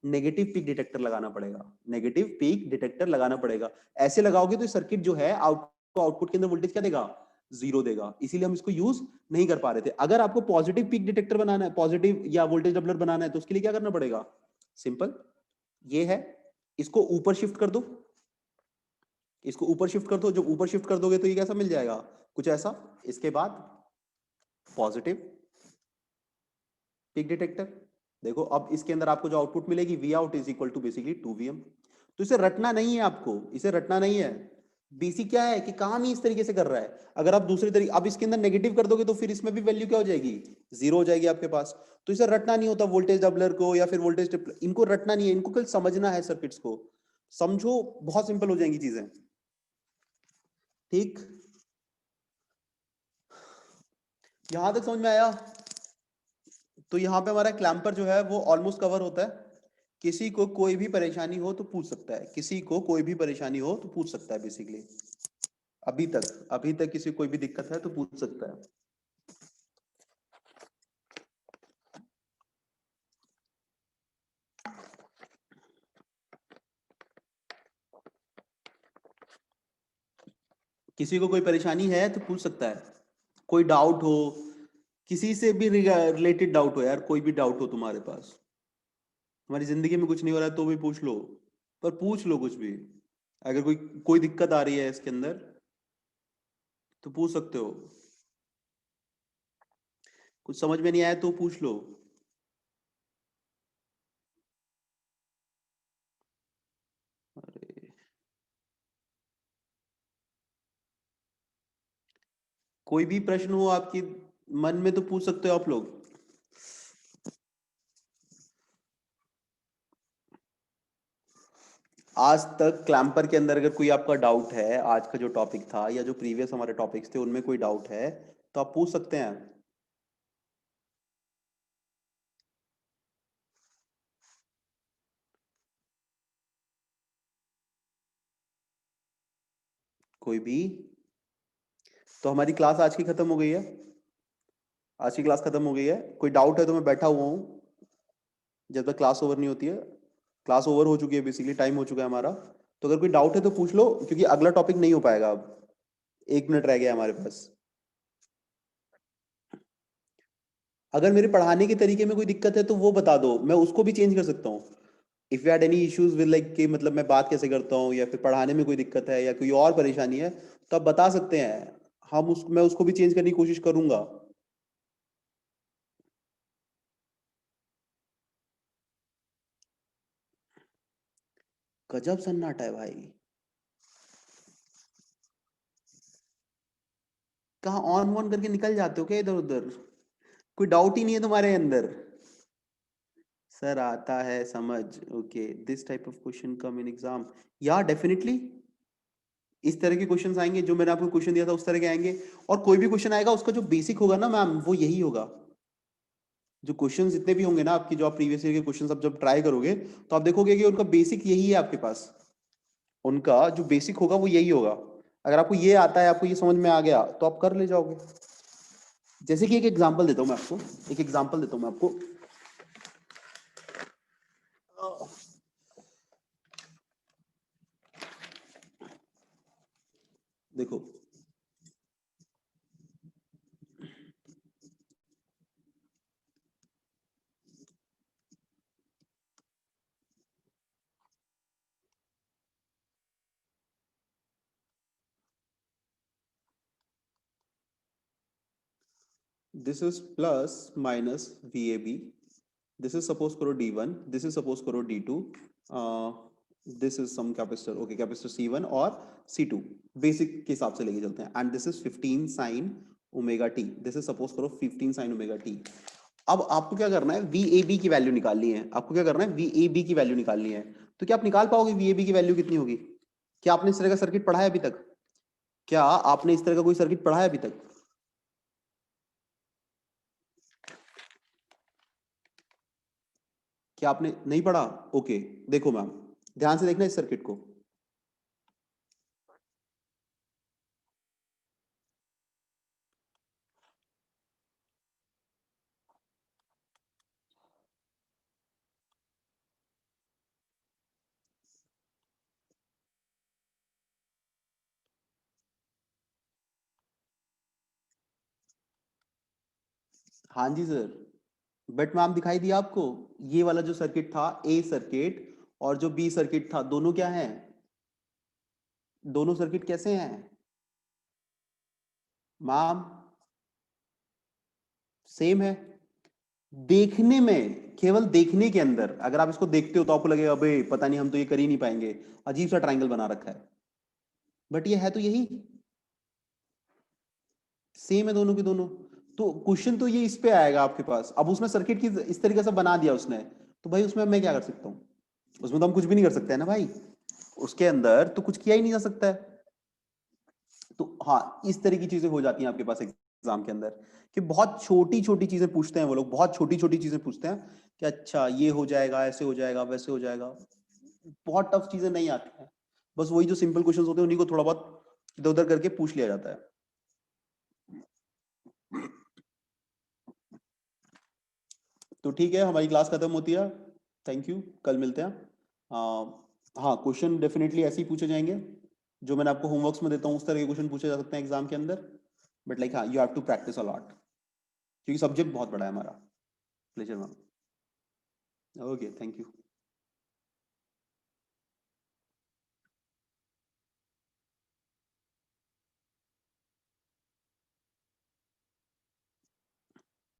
नेगेटिव पीक डिटेक्टर लगाना पड़ेगा, नेगेटिव पीक डिटेक्टर लगाना पड़ेगा। ऐसे लगाओगे तो सर्किट जो है आउटपुट के अंदर वोल्टेज क्या देगा, 0 देगा, इसीलिए हम इसको यूज नहीं कर पा रहे थे। अगर आपको पॉजिटिव पीक डिटेक्टर बनाना है, पॉजिटिव या वोल्टेज डबलर बनाना है, तो उसके लिए क्या करना पड़ेगा, सिंपल ये है, इसको ऊपर शिफ्ट कर दो, इसको ऊपर शिफ्ट कर दो, जब ऊपर शिफ्ट कर दोगे तो ये कैसा मिल जाएगा, कुछ ऐसा, इसके बाद पॉजिटिव पीक डिटेक्टर। देखो अब इसके अंदर आपको जो आउटपुट मिलेगी V out is equal to basically 2Vm। तो इसे रटना नहीं है आपको, इसे रटना नहीं है, बेसिक क्या है कि काम ही इस तरीके से कर रहा है। अगर आप दूसरी तरीके, अब इसके अंदर नेगेटिव कर दोगे तो फिर इसमें भी वैल्यू क्या हो जाएगी, 0 हो जाएगी आपके पास। तो इसे रटना नहीं होता, वोल्टेज डबलर को या फिर वोल्टेज ट्रिपलर, इनको रटना नहीं है, इनको कल समझना है, सर्किट्स को समझो, बहुत सिंपल हो जाएंगी चीजें, ठीक, यहां तक समझ में आया। तो यहाँ पे हमारा क्लैंपर जो है वो ऑलमोस्ट कवर होता है। किसी को कोई भी परेशानी हो तो पूछ सकता है, किसी को कोई भी परेशानी हो तो पूछ सकता है बेसिकली, अभी तक किसी को कोई भी दिक्कत है तो पूछ सकता है। किसी को कोई परेशानी है तो पूछ सकता है, कोई डाउट हो, किसी से भी रिलेटेड डाउट हो यार, कोई भी डाउट हो तुम्हारे पास, तुम्हारी जिंदगी में कुछ नहीं हो रहा है तो भी पूछ लो, पर पूछ लो कुछ भी, अगर कोई कोई दिक्कत आ रही है इसके अंदर तो पूछ सकते हो, कुछ समझ में नहीं आया तो पूछ लो। अरे कोई भी प्रश्न हो आपके मन में तो पूछ सकते हो आप लोग। आज तक क्लैंपर के अंदर अगर कोई आपका डाउट है, आज का जो टॉपिक था या जो प्रीवियस हमारे टॉपिक्स थे उनमें कोई डाउट है तो आप पूछ सकते हैं। कोई भी, तो हमारी क्लास आज की खत्म हो गई है, आज की क्लास खत्म हो गई है। कोई डाउट है तो मैं बैठा हुआ हूँ जब तक क्लास ओवर नहीं होती है। क्लास ओवर हो चुकी है, बेसिकली टाइम हो चुका है हमारा, तो अगर कोई डाउट है तो पूछ लो, क्योंकि अगला टॉपिक नहीं हो पाएगा अब, 1 मिनट रह गया हमारे पास। अगर मेरे पढ़ाने के तरीके में कोई दिक्कत है तो वो बता दो, मैं उसको भी चेंज कर सकता हूँ। If you had any issues with like कि मतलब मैं बात कैसे करता हूँ या फिर पढ़ाने में कोई दिक्कत है या कोई और परेशानी है तो आप बता सकते हैं, मैं उसको भी चेंज करने की कोशिश करूंगा। गजब सन्नाटा है भाई, कहाँ ऑन ऑन करके निकल जाते हो क्या इधर उधर, कोई डाउट ही नहीं है तुम्हारे अंदर। सर आता है समझ, okay this type of question come in exam, या डेफिनेटली इस तरह के क्वेश्चन आएंगे, जो मैंने आपको क्वेश्चन दिया था उस तरह के आएंगे। और कोई भी क्वेश्चन आएगा उसका जो बेसिक होगा ना मैम वो यही होगा। जो क्वेश्चंस जितने भी होंगे ना आपकी, जो आप प्रीवियस ईयर के क्वेश्चंस आप जब ट्राई करोगे तो आप देखोगे कि उनका बेसिक यही है आपके पास, उनका जो बेसिक होगा वो यही होगा। अगर आपको ये आता है, आपको ये समझ में आ गया तो आप कर ले जाओगे। जैसे कि एक एग्जांपल देता हूं मैं आपको, एक एग्जांपल देता हूं मैं आपको। देखो this is plus minus VAB, this is suppose करो D1, दिस इज सपोज करो D2, this is some capacitor, okay capacitor C1 और C2, बेसिक के हिसाब से लेके चलते हैं। And this is 15 sin omega t, this is suppose करो 15 sin ओमेगा t। अब आपको क्या करना है, VAB की वैल्यू निकालनी है। आपको क्या करना है, VAB की वैल्यू निकालनी है। तो क्या आप निकाल पाओगे VAB की वैल्यू कितनी होगी? क्या आपने इस तरह का सर्किट पढ़ा है अभी तक? क्या आपने इस तरह का कोई सर्किट पढ़ा है अभी तक? क्या आपने नहीं पढ़ा? ओके देखो मैम, ध्यान से देखना इस सर्किट को। हाँ जी सर, बट मैम दिखाई दिया आपको, ये वाला जो सर्किट था ए सर्किट और जो बी सर्किट था, दोनों क्या है, दोनों सर्किट कैसे हैं मैम? सेम है। देखने में, केवल देखने के अंदर अगर आप इसको देखते हो तो आपको लगेगा अबे पता नहीं हम तो ये कर ही नहीं पाएंगे, अजीब सा ट्रायंगल बना रखा है। बट ये है तो यही, सेम है दोनों के दोनों। तो क्वेश्चन तो ये इस पे आएगा आपके पास। अब उसने सर्किट की इस तरीके से बना दिया उसने, तो भाई उसमें अब मैं क्या कर सकता हूँ? उसमें तो हम कुछ भी नहीं कर सकते हैं ना भाई, उसके अंदर तो कुछ किया ही नहीं जा सकता है। तो हाँ, इस तरह की चीजें हो जाती हैं आपके पास एग्जाम के अंदर, कि बहुत छोटी छोटी चीजें पूछते हैं वो लोग, बहुत छोटी छोटी चीजें पूछते हैं कि अच्छा ये हो जाएगा, ऐसे हो जाएगा, वैसे हो जाएगा। बहुत टफ चीजें नहीं आती हैं, बस वही जो सिंपल क्वेश्चंस होते हैं उन्हीं को थोड़ा बहुत इधर उधर करके पूछ लिया जाता है। तो ठीक है, हमारी क्लास खत्म होती है। थैंक यू, कल मिलते हैं। हाँ, क्वेश्चन डेफिनेटली ऐसे ही पूछे जाएंगे, जो मैंने आपको होमवर्क्स में देता हूँ उस तरह के क्वेश्चन पूछे जा सकते हैं एग्जाम के अंदर। बट लाइक हाँ, you have to practise a lot, क्योंकि सब्जेक्ट बहुत बड़ा है हमारा। Pleasure ma'am. Okay thank you.